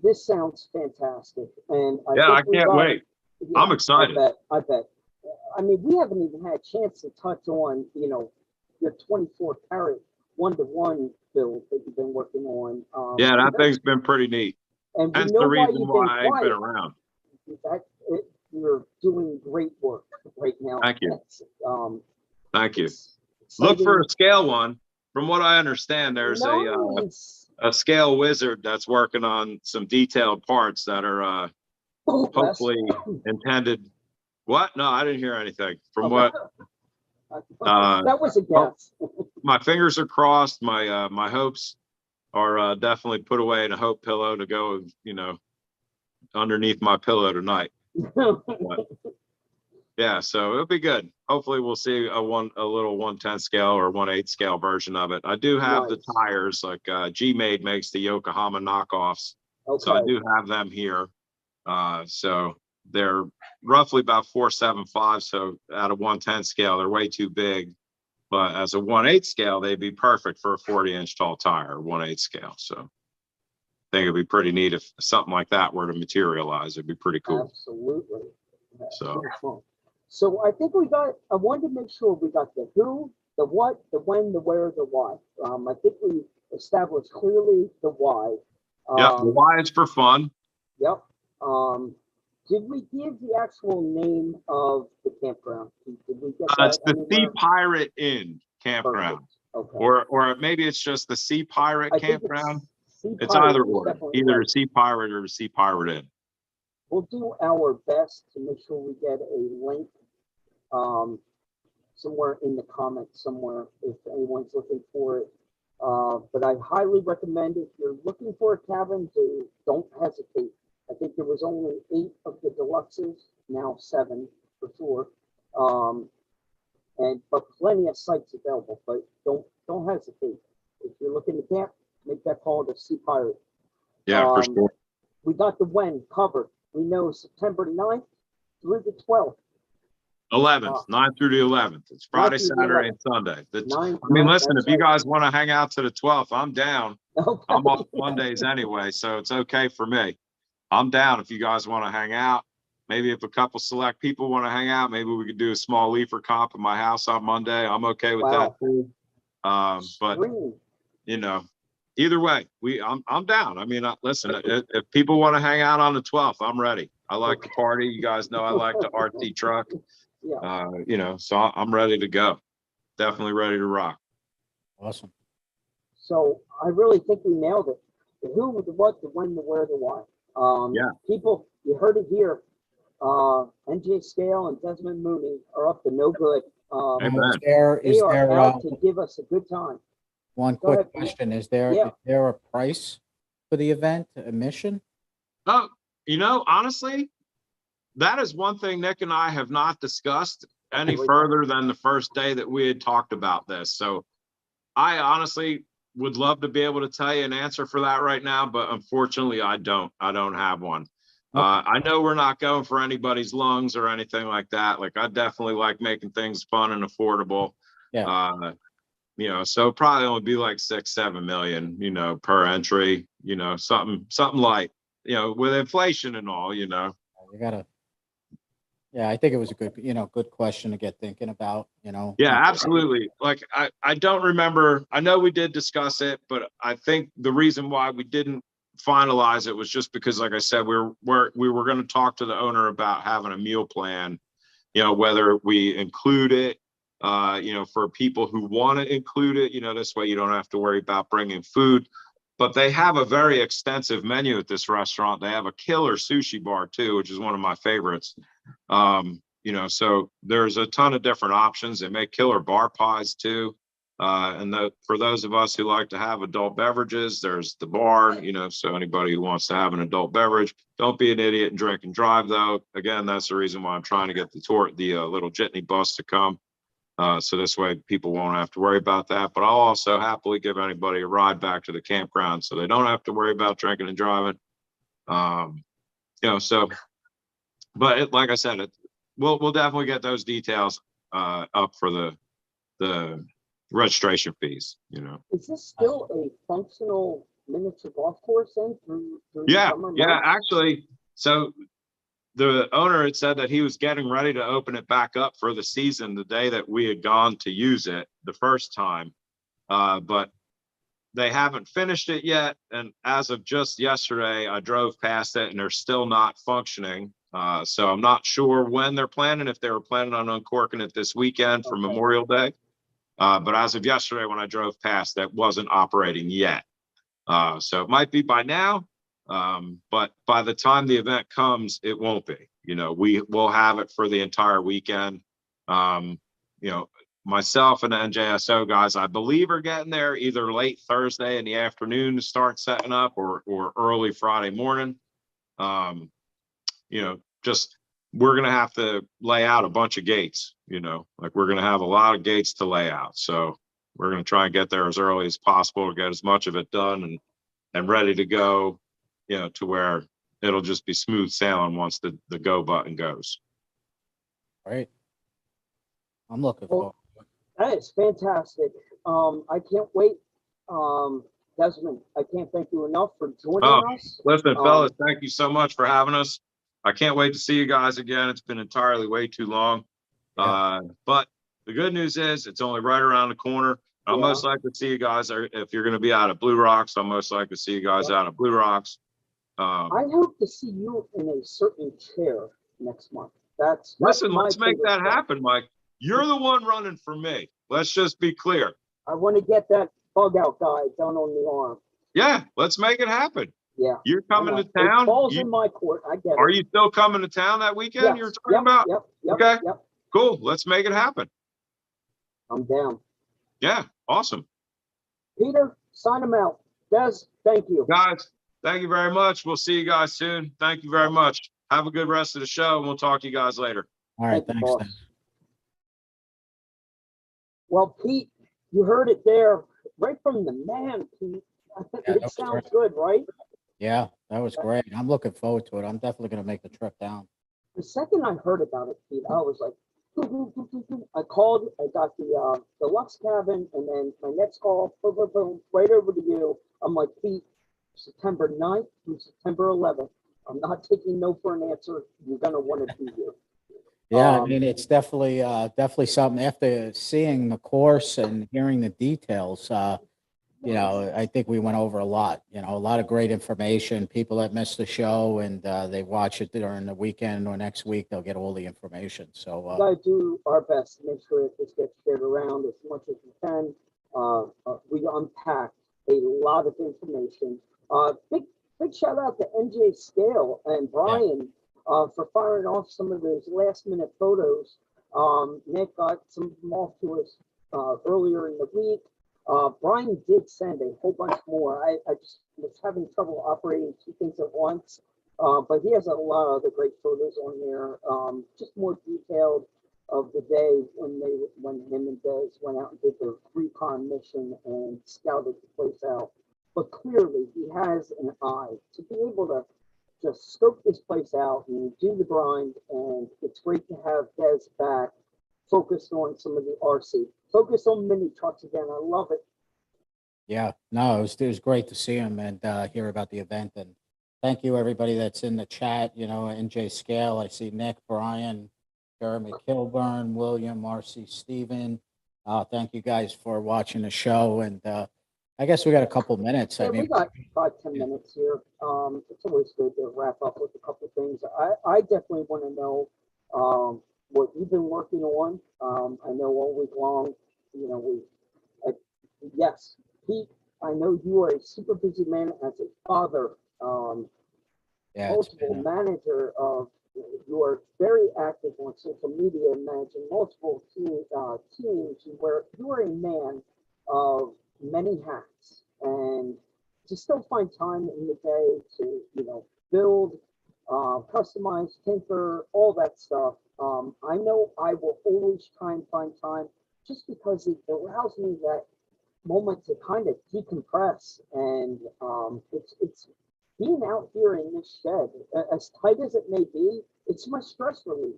this sounds fantastic, and I think we can't got- wait. yeah, I'm excited. I bet. I mean, we haven't even had a chance to touch on, you know, your 24 karat 1-to-1 build that you've been working on. Yeah, that thing's been pretty neat. And we That's know the why reason you've why been I ain't been quiet. around. You're doing great work right now. Thank you. That's, Thank you. it's Look for a exciting. scale one. From what I understand, there's Nice. a scale wizard that's working on some detailed parts that are Oh, bless. hopefully intended. What? No, I didn't hear anything. From Okay. what That was a guess. my fingers are crossed. My hopes are definitely put away in a hope pillow to go, you know, underneath my pillow tonight. But, yeah, so it'll be good. Hopefully we'll see a little 1/10 scale or 1/8 scale version of it. I do have the Nice. tires, like G-Made makes the Yokohama knockoffs. So I Okay. do have them here. So they're roughly about 4.75. So at a 1/10 scale, they're way too big. But as a 1/8 scale, they'd be perfect for a 40-inch tall tire, 1/8 scale. So I think it'd be pretty neat if something like that were to materialize. It'd be pretty cool. Absolutely. So. So I think I wanted to make sure we got the who, the what, the when, the where, the why. I think we established clearly the why. Yeah, the why is for fun. Yep. Did we give the actual name of the campground? Did we get that? It's the Sea anywhere? Pirate Inn Campground, Okay. or maybe it's just the Sea Pirate I think Campground. Sea It's Pirate either is or, definitely either right. the Sea Pirate or the Sea Pirate Inn. We'll do our best to make sure we get a link somewhere in the comments somewhere if anyone's looking for it. But I highly recommend if you're looking for a cabin, don't hesitate. I think there was only 8 of the deluxes, now 7 for sure. But plenty of sites available. But don't hesitate. If you're looking to camp, make that call to Sea Pirate. Yeah, for sure. We got the when covered. We know September 9th through the 12th. 11th, 9th through the 11th. It's Friday, through the Saturday, 11th. and Sunday. Nine, I mean, listen, that's if you right. guys want to hang out to the 12th, I'm down. Okay. I'm off Mondays anyway, so it's okay for me. I'm down if you guys want to hang out. Maybe if a couple select people want to hang out, maybe we could do a small leafer comp at my house on Monday. I'm okay with that too. But Green. you know, either way, I'm down. I mean, listen, if people want to hang out on the 12th, I'm ready. I like to party. You guys know I like the RT truck. Yeah. You know, so I'm ready to go. Definitely ready to rock. Awesome. So I really think we nailed it. The who, the what, the when, the where, the why. Yeah. People, you heard it here. NJ Scale and Desmond Mooney are up to no good. Amen. They are out to give us a good time. one Go quick ahead. question? Is Yeah. there a price for the event, admission? Oh, you know, honestly, that is one thing Nick and I have not discussed any further than the first day that we had talked about this. So I honestly would love to be able to tell you an answer for that right now, but unfortunately I don't have one. I know we're not going for anybody's lungs or anything like that. Like I definitely like making things fun and affordable. Yeah. You know, so probably only be like 6-7 million, you know, per entry, you know, something light, you know, with inflation and all, you know. You gotta. Yeah, I think it was a good question to get thinking about, you know. Yeah, absolutely. Like I don't remember. I know we did discuss it, but I think the reason why we didn't finalize it was just because, like I said, we were going to talk to the owner about having a meal plan, you know, whether we include it, you know, for people who want to include it, you know, this way you don't have to worry about bringing food. But they have a very extensive menu at this restaurant. They have a killer sushi bar too, which is one of my favorites. You know, so there's a ton of different options. They make killer bar pies too. For those of us who like to have adult beverages, there's the bar, so anybody who wants to have an adult beverage, don't be an idiot and drink and drive though. Again, that's the reason why I'm trying to get the little jitney bus to come. So this way people won't have to worry about that, but I'll also happily give anybody a ride back to the campground so they don't have to worry about drinking and driving. Like I said, we'll definitely get those details up for the registration fees. Is this still a functional miniature golf course then through the summer months? Actually, so the owner had said that he was getting ready to open it back up for the season the day that we had gone to use it the first time, but they haven't finished it yet. And as of just yesterday, I drove past it and they're still not functioning. So I'm not sure when they're planning, if they were planning on uncorking it this weekend for Memorial Day. But as of yesterday, when I drove past, that wasn't operating yet. So it might be by now, but by the time the event comes, it won't be. We will have it for the entire weekend. Myself and the NJSO guys, I believe, are getting there either late Thursday in the afternoon to start setting up or early Friday morning. Just we're going to have to lay out a bunch of gates, like we're going to have a lot of gates to lay out. So we're going to try and get there as early as possible to get as much of it done and ready to go, to where it'll just be smooth sailing once the go button goes. Right. I'm looking forward. That is fantastic. I can't wait. Desmond, I can't thank you enough for joining us. Listen, fellas, thank you so much for having us. I can't wait to see you guys again. It's been entirely way too long. Yeah. But the good news is it's only right around the corner. I'll most likely see you guys, if you're going to be out at Blue Rocks, I'll most likely see you guys out at Blue Rocks. I hope to see you in a certain chair next month. Listen, let's make that happen, Mike. You're the one running for me. Let's just be clear. I want to get that bug out guy down on the arm. Yeah, let's make it happen. Yeah. You're coming to town. It falls in my court. I get it. Are you still coming to town that weekend? Yes. You're talking about? Yep. Okay. Cool. Let's make it happen. I'm down. Yeah. Awesome. Peter, sign him out. Des, thank you. Guys, thank you very much. We'll see you guys soon. Thank you very much. Have a good rest of the show, and we'll talk to you guys later. All right. Thanks. Well, Pete, you heard it there right from the man, Pete. It sounds good, right? Yeah, that was great. I'm looking forward to it. I'm definitely going to make the trip down. The second I heard about it, Pete, I was like, I called, I got the deluxe cabin, and then my next call, boom, boom, boom, right over to you. I'm like, Pete, September 9th through September 11th. I'm not taking no for an answer. You're going to want to be here. Yeah, I mean, it's definitely something. After seeing the course and hearing the details, I think we went over a lot, a lot of great information. People that missed the show and they watch it during the weekend or next week, they'll get all the information. So we gotta do our best to make sure that this gets shared around as much as we can. We unpacked a lot of information. Big shout out to NJ Scale and Brian for firing off some of those last minute photos. Nick got some of them off to us earlier in the week. Brian did send a whole bunch more. I just was having trouble operating two things at once, but he has a lot of other great photos on there, just more detailed of the day when him and Des went out and did their recon mission and scouted the place out. But clearly he has an eye to be able to just scope this place out and do the grind, and it's great to have Des back focused on some of the RC. Focus on mini trucks again. I love it. Yeah, no, it was great to see him and hear about the event. And thank you, everybody that's in the chat. NJ Scale, I see Nick, Brian, Jeremy Kilburn, William, Marcy, Stephen. Thank you guys for watching the show. And I guess we got a couple minutes. Yeah, we got 5-10 minutes here. It's always good to wrap up with a couple things. I definitely want to know what you've been working on. I know all week long, yes, Pete, I know you are a super busy man as a father, multiple manager of, you are very active on social media, managing multiple teams where you are a man of many hats, and to still find time in the day to, build, customize, tinker, all that stuff. I know I will always try and find time just because it allows me that moment to kind of decompress, and it's being out here in this shed, as tight as it may be, it's my stress relief.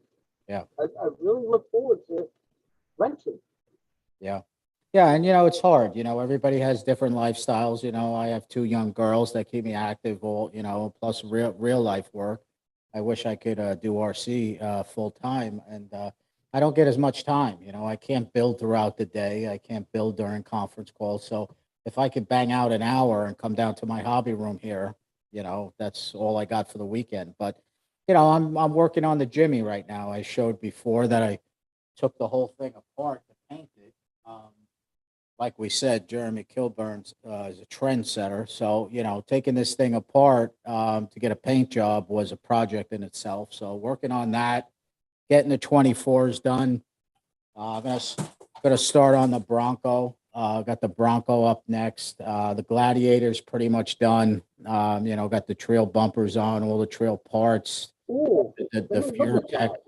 Yeah. I really look forward to renting. Yeah. Yeah. And, it's hard. Everybody has different lifestyles. I have two young girls that keep me active, all, plus real life work. I wish I could do RC full time. And I don't get as much time. I can't build throughout the day. I can't build during conference calls. So if I could bang out an hour and come down to my hobby room here, that's all I got for the weekend. But, I'm working on the Jimmy right now. I showed before that I took the whole thing apart to paint it. Like we said, Jeremy Kilburn's is a trendsetter. So, taking this thing apart to get a paint job was a project in itself. So working on that, getting the 24s done. I'm gonna start on the Bronco. Got the Bronco up next. The Gladiator's pretty much done. Got the Treal bumpers on, all the Treal parts. Ooh, The let me look at Tech. that.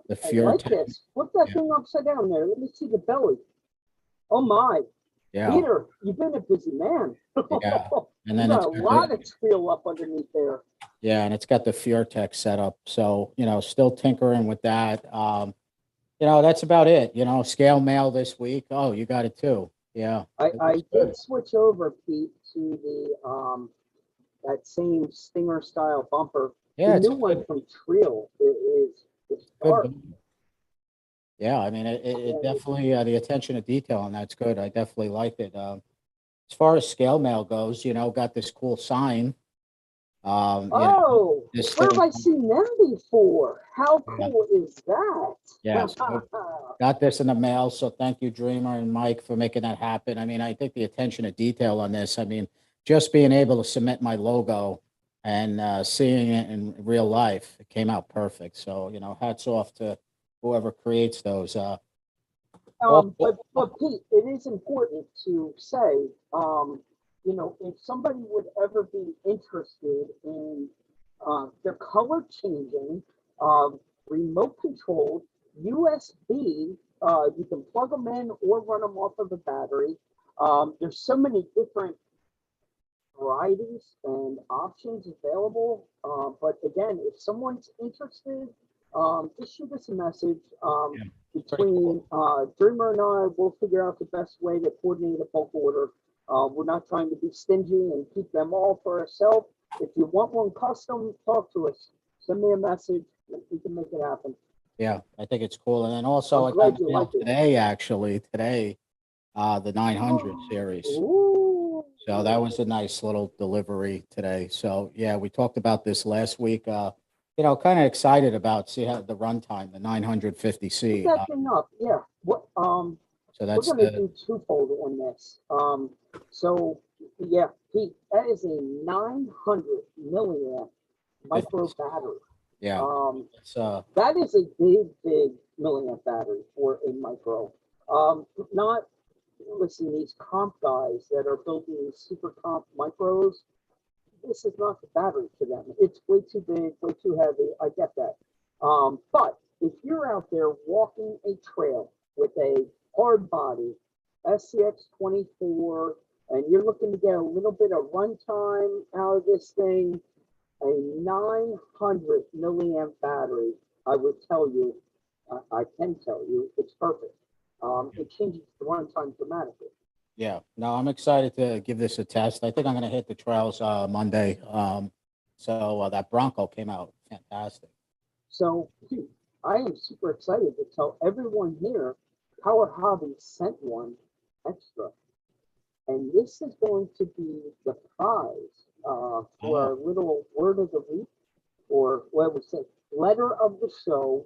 The I Fear like Tech. this. Flip that Yeah. thing upside down there. Let me see the belly. Oh my, Yeah. Peter, you've been a busy man. Yeah. And You then got it's a got lot the, of Treal up underneath there. yeah, and it's got the Fear Tech set up. So, still tinkering with that. That's about it. Scale mail this week. Oh, you got it too. Yeah. I did switch over, Pete, to the that same Stinger style bumper. Yeah, The it's new one from Treal is good. dark. Yeah, I mean, it definitely, the attention to detail on that's good. I definitely like it. As far as scale mail goes, got this cool sign. Oh, This where have little, I seen them before? How Yeah. cool is that? yeah, so got this in the mail. So thank you, Dreamer and Mike, for making that happen. I mean, I think the attention to detail on this, I mean, just being able to submit my logo and seeing it in real life, it came out perfect. So, hats off to whoever creates those. But Pete, it is important to say, if somebody would ever be interested in their color changing, remote controlled USB, you can plug them in or run them off of a battery. There's so many different varieties and options available. But again, if someone's interested, just shoot us a message. Between Dreamer and I, we'll figure out the best way to coordinate a bulk order. We're not trying to be stingy and keep them all for ourselves. If you want one custom, talk to us. Send me a message. We can make it happen. Yeah, I think it's cool. And then also, I'm I glad got you mail like it. today, the 900 series. Ooh. So that was a nice little delivery today. So yeah, we talked about this last week. Kind of excited about see how the runtime, the 950C. Put that thing up. Yeah. What So we're that's gonna do twofold on this. So yeah, Pete, that is a 900 milliamp micro battery. yeah. It's That is a big milliamp battery for a micro. Not listen, these comp guys that are building these super comp micros, this is not the battery for them. It's way too big, way too heavy. I get that. But if you're out there walking a trail with a hard body SCX24 and you're looking to get a little bit of runtime out of this thing, a 900 milliamp battery, I would tell you, I can tell you, it's perfect. It changes the runtime dramatically. yeah. No, I'm excited to give this a test. I think I'm going to hit the trails Monday. So that Bronco came out fantastic. So I am super excited to tell everyone here, Powerhobby sent one extra. And this is going to be the prize for our little word of the week, or what we say, letter of the show.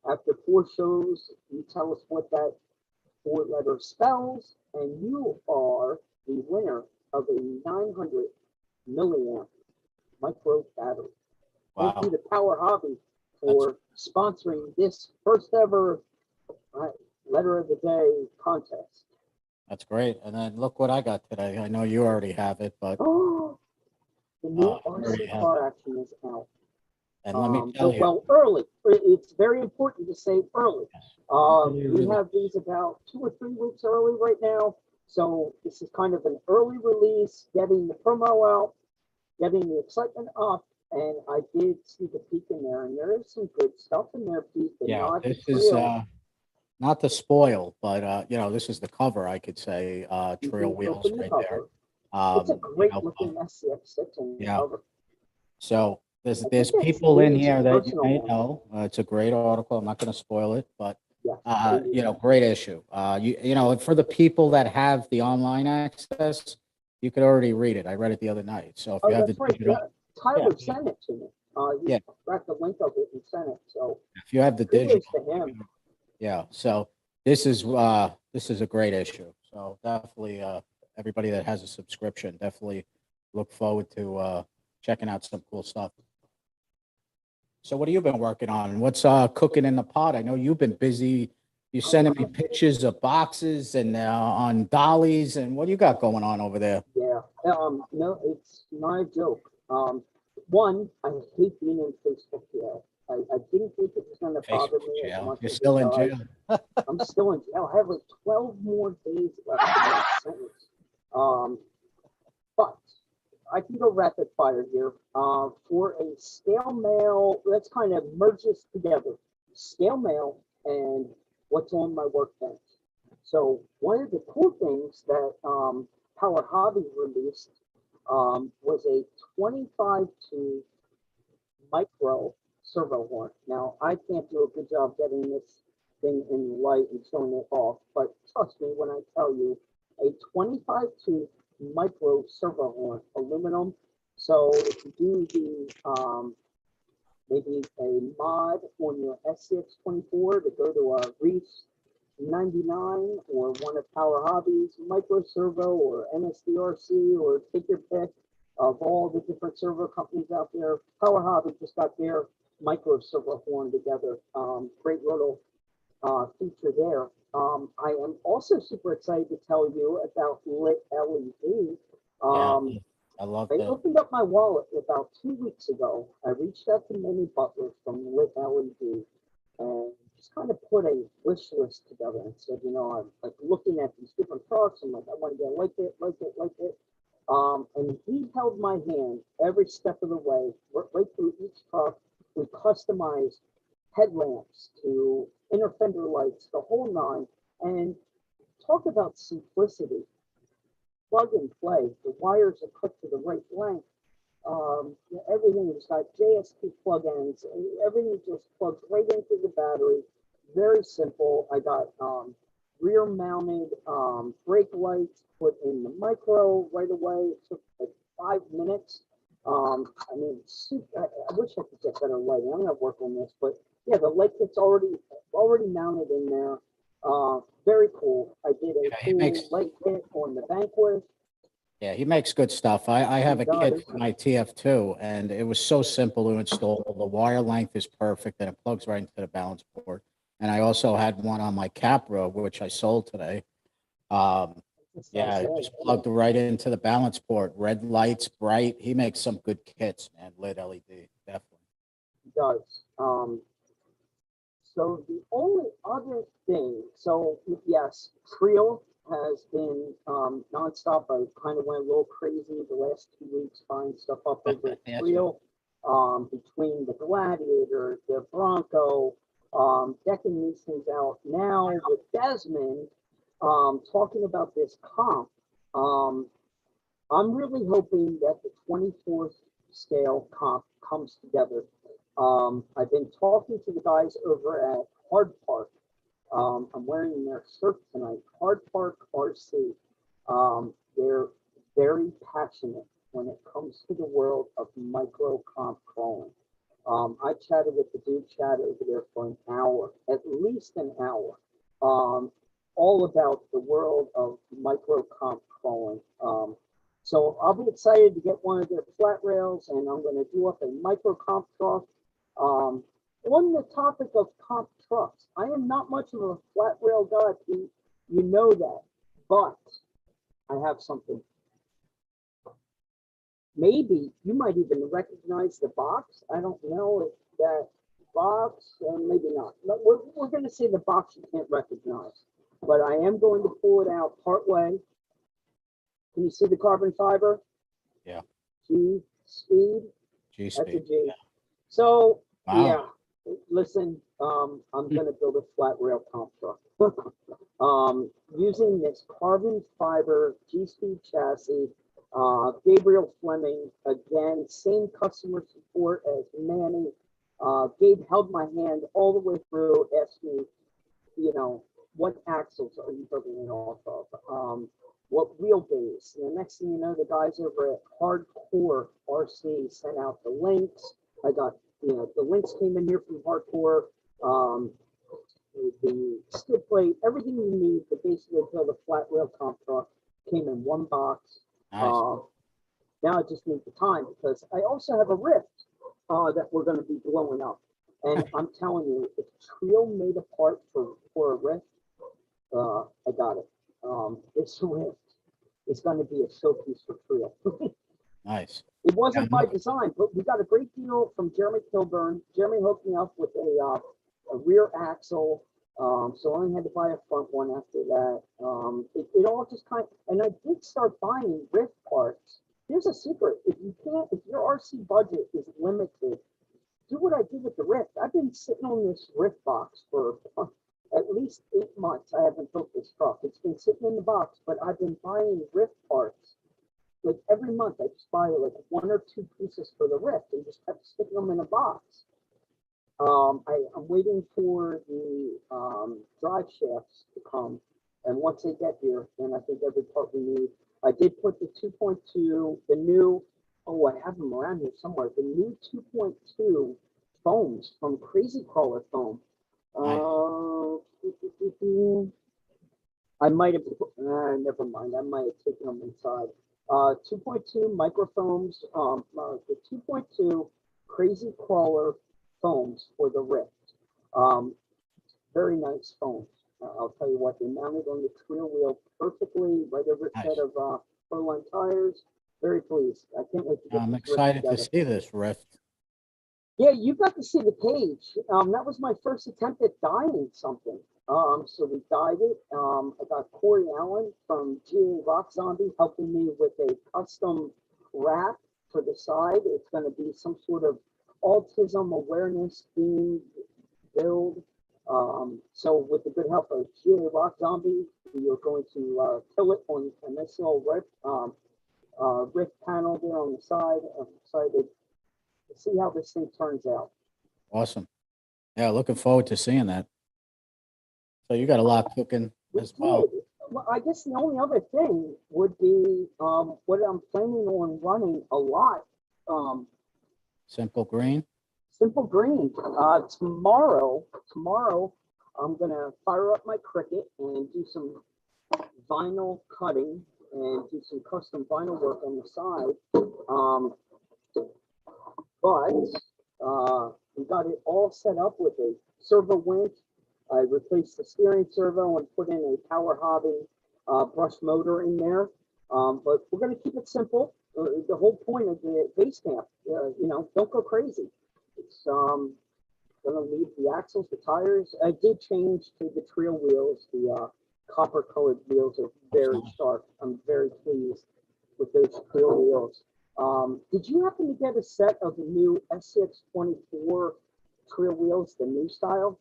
After 4 shows, you tell us what that 4-letter spells, and you are the winner of a 900 milliamp micro battery. Wow. Thank you to Powerhobby for sponsoring this first ever letter of the day contest. That's great. And then look what I got today. I know you already have it, but Oh, the new already RC have car action is out. and let me tell you, Well, early. It's very important to say early. Really, We really- have these about 2 or 3 weeks early right now. So this is kind of an early release, getting the promo out, getting the excitement up. And I did see the peak in there, and there is some good stuff in there, Pete. The yeah, nod to this is Treal. not to spoil, but you know, this is the cover, I could say, You trail can wheels open the right there. cover. It's a You great know, looking SCX6 in the yeah. cover. So I there's think it's people in Dave's here that you personal may one. know. It's a great article. I'm not going to spoil it, but Yeah. you know, great issue. You know, for the people that have the online access, you could already read it. I read it the other night. So if Oh, you have the that's right. digital, Yeah. Tyler yeah. sent it to me. He Yeah. got the link of it and sent it. So if you have the kudos digital, to him. yeah. So this is a great issue. So definitely everybody that has a subscription, definitely look forward to checking out some cool stuff. So what have you been working on? What's cooking in the pot? I know you've been busy. You sending me pictures of boxes and on dollies, and what do you got going on over there? Yeah. No, it's not a joke. One, I hate being in Facebook jail. I didn't think it was going to bother Facebook me as jail. much You're as still it in does. jail. I'm still in jail. I have like 12 more days left in that sentence. But I can go rapid fire here. For a scale mail, let's kind of merge this together. Scale mail and what's on my workbench. So one of the cool things that Powerhobby released was a 25 tube micro servo horn. Now I can't do a good job getting this thing in light and showing it off, but trust me when I tell you, a 25 tube micro servo horn, aluminum. So if you do the maybe a mod on your SCX24 to go to a Reefs 99 or one of Powerhobby's micro servo or NSDRC, or take your pick of all the different servo companies out there. Powerhobby just got their micro servo horn together. Great little feature there. I am also super excited to tell you about Lit LED. Yeah, I love I that. opened up my wallet about 2 weeks ago. I reached out to Minnie Butler from Lit LED and just kind of put a wish list together and said, you know, I'm like looking at these different trucks. I'm like, I want to get like it, like it, like it. And he held my hand every step of the way, right through each truck. We customized headlamps to inner fender lights, the whole nine. And talk about simplicity. Plug and play. The wires are cut to the right length. Everything's got JSP plug-ins. Everything just plugs right into the battery. Very simple. I got rear-mounted brake lights put in the micro right away. It took like 5 minutes. I mean, I wish I could get better lighting. I'm gonna work on this, but yeah, the light kit's already mounted in there. Very cool. I did a cool light kit on the Vanquish. Yeah, he makes good stuff. I have He a kit does. for my TF2, and it was so simple to install. The wire length is perfect, and it plugs right into the balance board. And I also had one on my Capra, which I sold today. Yeah, it just plugged right into the balance port. Red lights, bright. He makes some good kits, man. Lit LED, definitely. He does. So the only other thing, so yes, Treal has been nonstop. I kind of went a little crazy the last 2 weeks buying stuff up over at Yes, Treal. Between the Gladiator, the Bronco, decking these things out now with Desmond, talking about this comp. I'm really hoping that the 24th scale comp comes together. I've been talking to the guys over at Hard Park. I'm wearing their shirt tonight. Hard Park RC. They're very passionate when it comes to the world of micro comp crawling. I chatted with the dude chat over there for an hour, at least an hour, all about the world of micro comp crawling. So I'll be excited to get one of their flat rails, and I'm going to do up a micro comp truck. On the topic of comp trucks, I am not much of a flat rail guy. You know that, but I have something. Maybe you might even recognize the box. I don't know if that box, maybe not. But we're going to say the box you can't recognize. But I am going to pull it out part way. Can you see the carbon fiber? Yeah. Gspeed. That's a Gspeed. G. So, Wow. yeah, listen, I'm going to build a flat rail comp truck. Using this carbon fiber Gspeed chassis, Gabriel Fleming, again, same customer support as Manny. Gabe held my hand all the way through, asked me, you know, what axles are you building it off of? What wheelbase? And the next thing you know, the guys over at Hardcore RC sent out the links. I got, you know, the links came in here from Hardcore. The skid plate, everything you need to basically build a flat rail comp truck came in one box. Nice. Now I just need the time because I also have a Ryft that we're going to be blowing up. And I'm telling you, if Treal made a part for a Ryft, I got it. This Ryft is going to be a showpiece for Treal. Nice. It wasn't by design, but we got a great deal from Jeremy Kilburn. Jeremy hooked me up with a rear axle. So I only had to buy a front one after that. It all just kind of, and I did start buying Ryft parts. Here's a secret. If your RC budget is limited, do what I did with the Ryft. I've been sitting on this Ryft box for at least 8 months. I haven't built this truck. It's been sitting in the box, but I've been buying Ryft parts. Like every month, I just buy like 1 or 2 pieces for the Ryft and just kept sticking them in a box. I'm waiting for the drive shafts to come, and once they get here, then I think every part we need. I did put the 2.2, the new, oh, I have them around here somewhere, the new 2.2 foams from Crazy Crawler Foam. I might have, never mind, I might have taken them inside. 2.2 microfoams, the 2.2 Crazy Crawler foams for the Ryft. Very nice foams. I'll tell you what, they mounted on the Treal wheel perfectly, right over its head of Furline tires. Very pleased. I can't wait to get I'm this Ryft excited to together. see this Ryft. Yeah, you got to see the cage. That was my first attempt at dyeing something. So we dyed it. I got Corey Allen from GA Rock Zombie helping me with a custom wrap for the side. It's going to be some sort of autism awareness themed build. So with the good help of GA Rock Zombie, we are going to kill it on this little Ryft panel there on the side. I'm excited to see how this thing turns out. Awesome. Yeah, looking forward to seeing that. So you got a lot cooking as well. Well, I guess the only other thing would be what I'm planning on running a lot. Simple Green. Simple Green. Tomorrow, I'm gonna fire up my Cricut and do some vinyl cutting and do some custom vinyl work on the side. But we got it all set up with a servo winch. I replaced the steering servo and put in a Powerhobby brush motor in there. But we're going to keep it simple. The whole point of the base camp, you know, don't go crazy. It's going to leave the axles, the tires. I did change to the Treal wheels. The copper colored wheels are very sharp. I'm very pleased with those Treal wheels. Did you happen to get a set of the new S624 Treal wheels, the new style?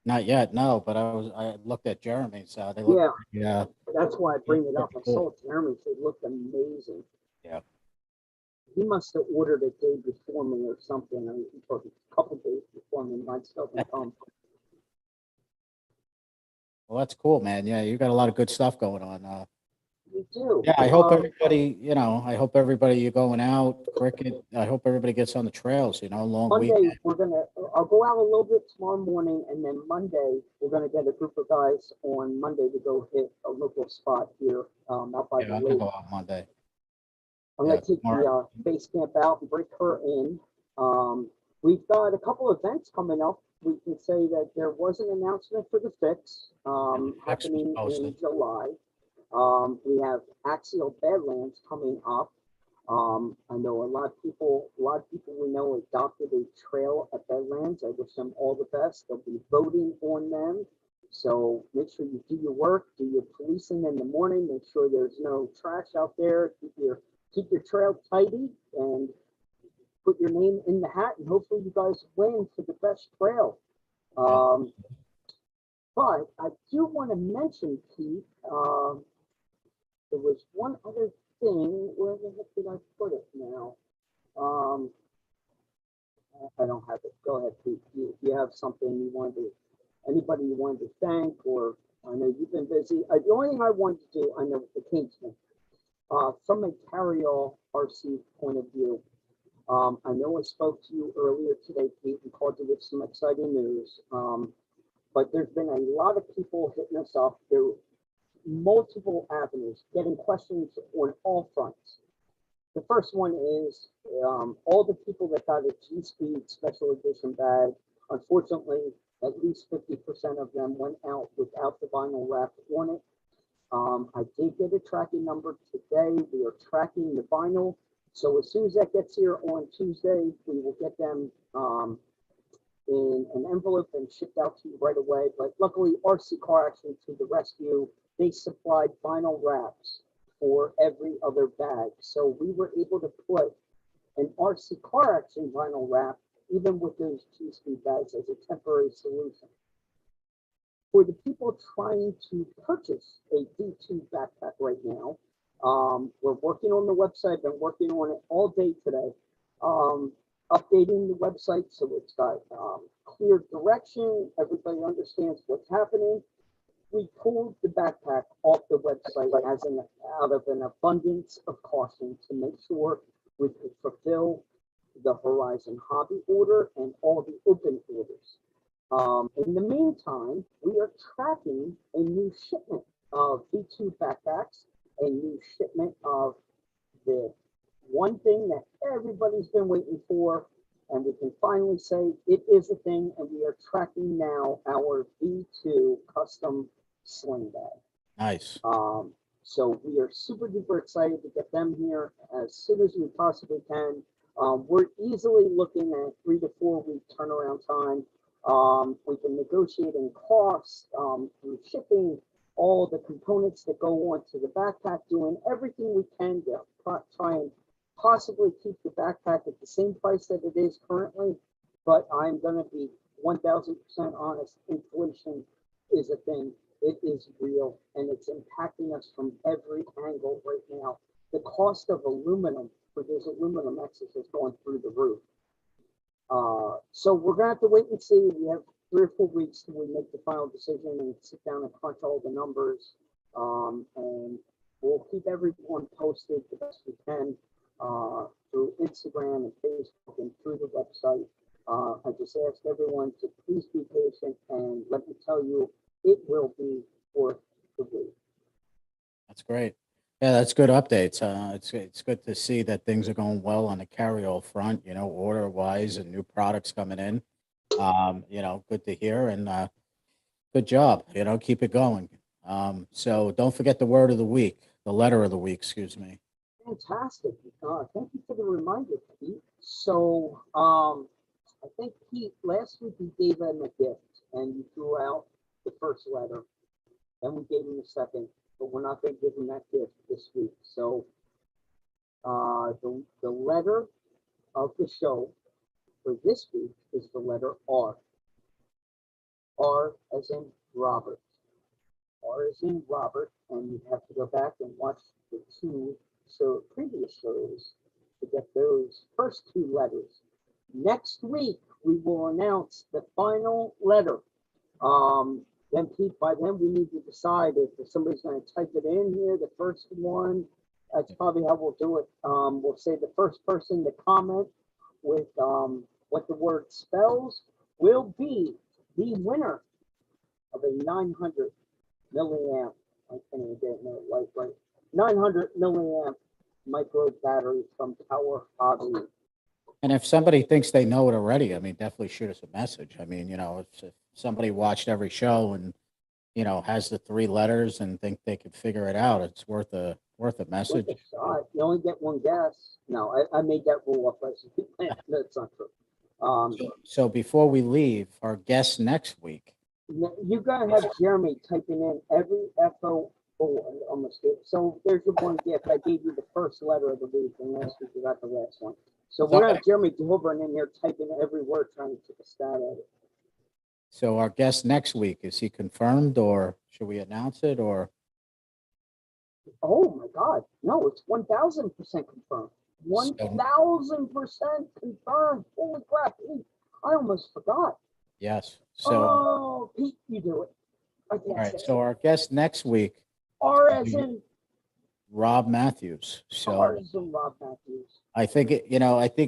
Not yet, no, but I looked at Jeremy's. They look, yeah. That's why I bring it up. I saw Jeremy's. It looked amazing. Yeah. He must have ordered it day before me or something, or a couple days before me. My stuff would come. Well, that's cool, man. Yeah, you got a lot of good stuff going on. We do. Yeah, I hope everybody, you know, I hope everybody you're going out, cricket, I hope everybody gets on the trails, you know, long Monday, weekend. I'll go out a little bit tomorrow morning, and then Monday, we're going to get a group of guys on Monday to go hit a local spot here out by the I'm lake. gonna go out Monday. I'm going to take the base camp out and bring her in. We've got a couple of events coming up. We can say that there was an announcement for the fix happening in July. We have Axial Badlands coming up. I know a lot of people we know adopted a trail at Badlands. I wish them all the best. They'll be voting on them. So make sure you do your work, do your policing in the morning, make sure there's no trash out there, keep your trail tidy and put your name in the hat, and hopefully you guys win for the best trail. But I do want to mention, Pete, there was one other thing. Where the heck did I put it now? I don't have it. Go ahead, Pete. You have something you wanted to, anybody you wanted to thank, or I know you've been busy. The only thing I wanted to do, I know it came to me, from a Carryall-RC point of view. I know I spoke to you earlier today, Pete, and called you with some exciting news. But there's been a lot of people hitting us up. There are multiple avenues, getting questions on all fronts. The first one is all the people that got a Gspeed special edition bag. Unfortunately, at least 50% of them went out without the vinyl wrap on it. I did get a tracking number today. We are tracking the vinyl. So as soon as that gets here on Tuesday, we will get them in an envelope and shipped out to you right away. But luckily, RC Car Action to the rescue, they supplied vinyl wraps for every other bag. So we were able to put an RC Car Action vinyl wrap, even with those Gspeed bags, as a temporary solution. For the people trying to purchase a V2 backpack right now, we're working on the website, been working on it all day today. Updating the website so it's got clear direction, everybody understands what's happening. We pulled the backpack off the website out of an abundance of caution to make sure we could fulfill the Horizon Hobby order and all the open orders. In the meantime, we are tracking a new shipment of V2 backpacks, a new shipment of the one thing that everybody's been waiting for, and we can finally say it is a thing, and we are tracking now our V2 custom sling bag. Nice. So we are super duper excited to get them here as soon as we possibly can. We're easily looking at 3 to 4 week turnaround time. We can negotiate in costs through shipping, all the components that go onto the backpack, doing everything we can to try and possibly keep the backpack at the same price that it is currently. But I'm going to be 1000% honest. Inflation is a thing. It is real, and it's impacting us from every angle right now. The cost of aluminum for those aluminum X's is going through the roof. So we're going to have to wait and see. We have 3 or 4 weeks till we make the final decision and sit down and crunch all the numbers. And we'll keep everyone posted the best we can through Instagram and Facebook and through the website. I just ask everyone to please be patient, and let me tell you, it will be worth the wait. That's great. Yeah, that's good updates. It's good to see that things are going well on the Carryall front, order wise and new products coming in. Good to hear, and good job. Keep it going. So don't forget the word of the week, the letter of the week, excuse me. Fantastic. Thank you for the reminder, Pete. So I think, Pete, last week we gave him a gift, and you threw out the first letter, then we gave him the second, but we're not going to give him that gift this week. So the letter of the show for this week is the letter R. R as in Robert. R as in Robert, and you have to go back and watch the 2 previous shows to get those first 2 letters. Next week, we will announce the final letter. Then, Pete, by then we need to decide if somebody's going to type it in here, the first one. That's probably how we'll do it. We'll say the first person to comment with what the word spells will be the winner of a 900 milliamp. I can't even get it light right. 900 milliamp micro battery from Powerhobby. And if somebody thinks they know it already, definitely shoot us a message. If somebody watched every show and has the three letters and think they could figure it out, it's worth a message. Take a shot. You only get one guess. No, I made that rule up. That's not true. So before we leave, our guest next week. You gotta have Jeremy typing in every FO. Oh, I almost did. So there's your one gift. I gave you the first letter of the week, and last week you got the last one. So we're gonna have Jeremy delivering in here, typing every word, trying to take a stat at it. So our guest next week, is he confirmed, or should we announce it, or? Oh my God, no, it's 1000% confirmed. 1000% confirmed. Holy crap, Pete, I almost forgot. Yes. So, oh, Pete, you do it. all right. So our guest next week, R as in Rob Matthews. So R as in Rob Matthews. I think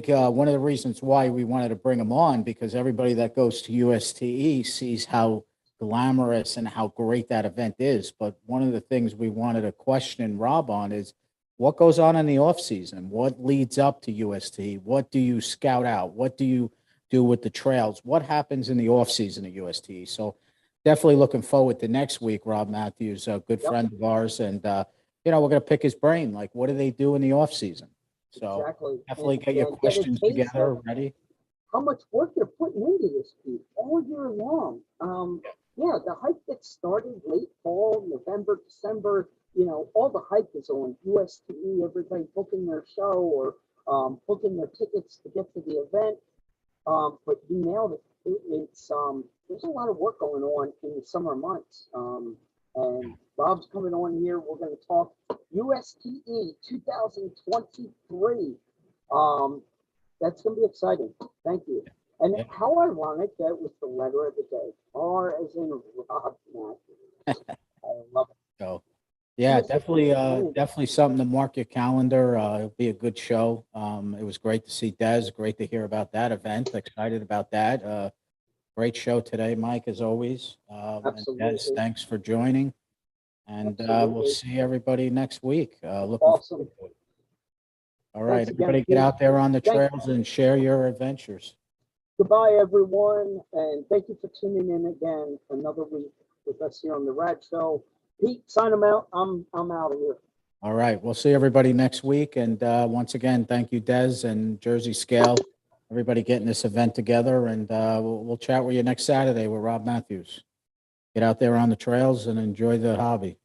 one of the reasons why we wanted to bring him on, because everybody that goes to USTE sees how glamorous and how great that event is. But one of the things we wanted to question Rob on is what goes on in the off season? What leads up to USTE? What do you scout out? What do you do with the trails? What happens in the off season at USTE? So definitely looking forward to next week. Rob Matthews, a good friend of ours, and we're going to pick his brain. Like, what do they do in the off season? So exactly. definitely get your questions together, ready. How much work they're putting into this, Pete, all year long. Yeah, the hike that started late fall, November, December, all the hike is on USTE, everybody booking their show or booking their tickets to get to the event. But you nailed it. It's there's a lot of work going on in the summer months. And Rob's coming on here. We're going to talk USTE 2023. That's going to be exciting. Thank you. And how ironic that was the letter of the day. R as in Rob Matthews. I love it. So, yeah, definitely something to mark your calendar. It'll be a good show. It was great to see Des. Great to hear about that event. Excited about that. Great show today, Mike, as always. Absolutely. And Des, thanks for joining. And we'll see everybody next week. Awesome. All right, Thanks again, everybody get out there on the trails and share your adventures. Goodbye, everyone, and thank you for tuning in again another week with us here on the Rad Show. Pete, sign them out. I'm out of here. All right, we'll see everybody next week. And once again, thank you, Des and Jersey Scale, everybody getting this event together. And we'll chat with you next Saturday with Rob Matthews. Get out there on the trails and enjoy the hobby.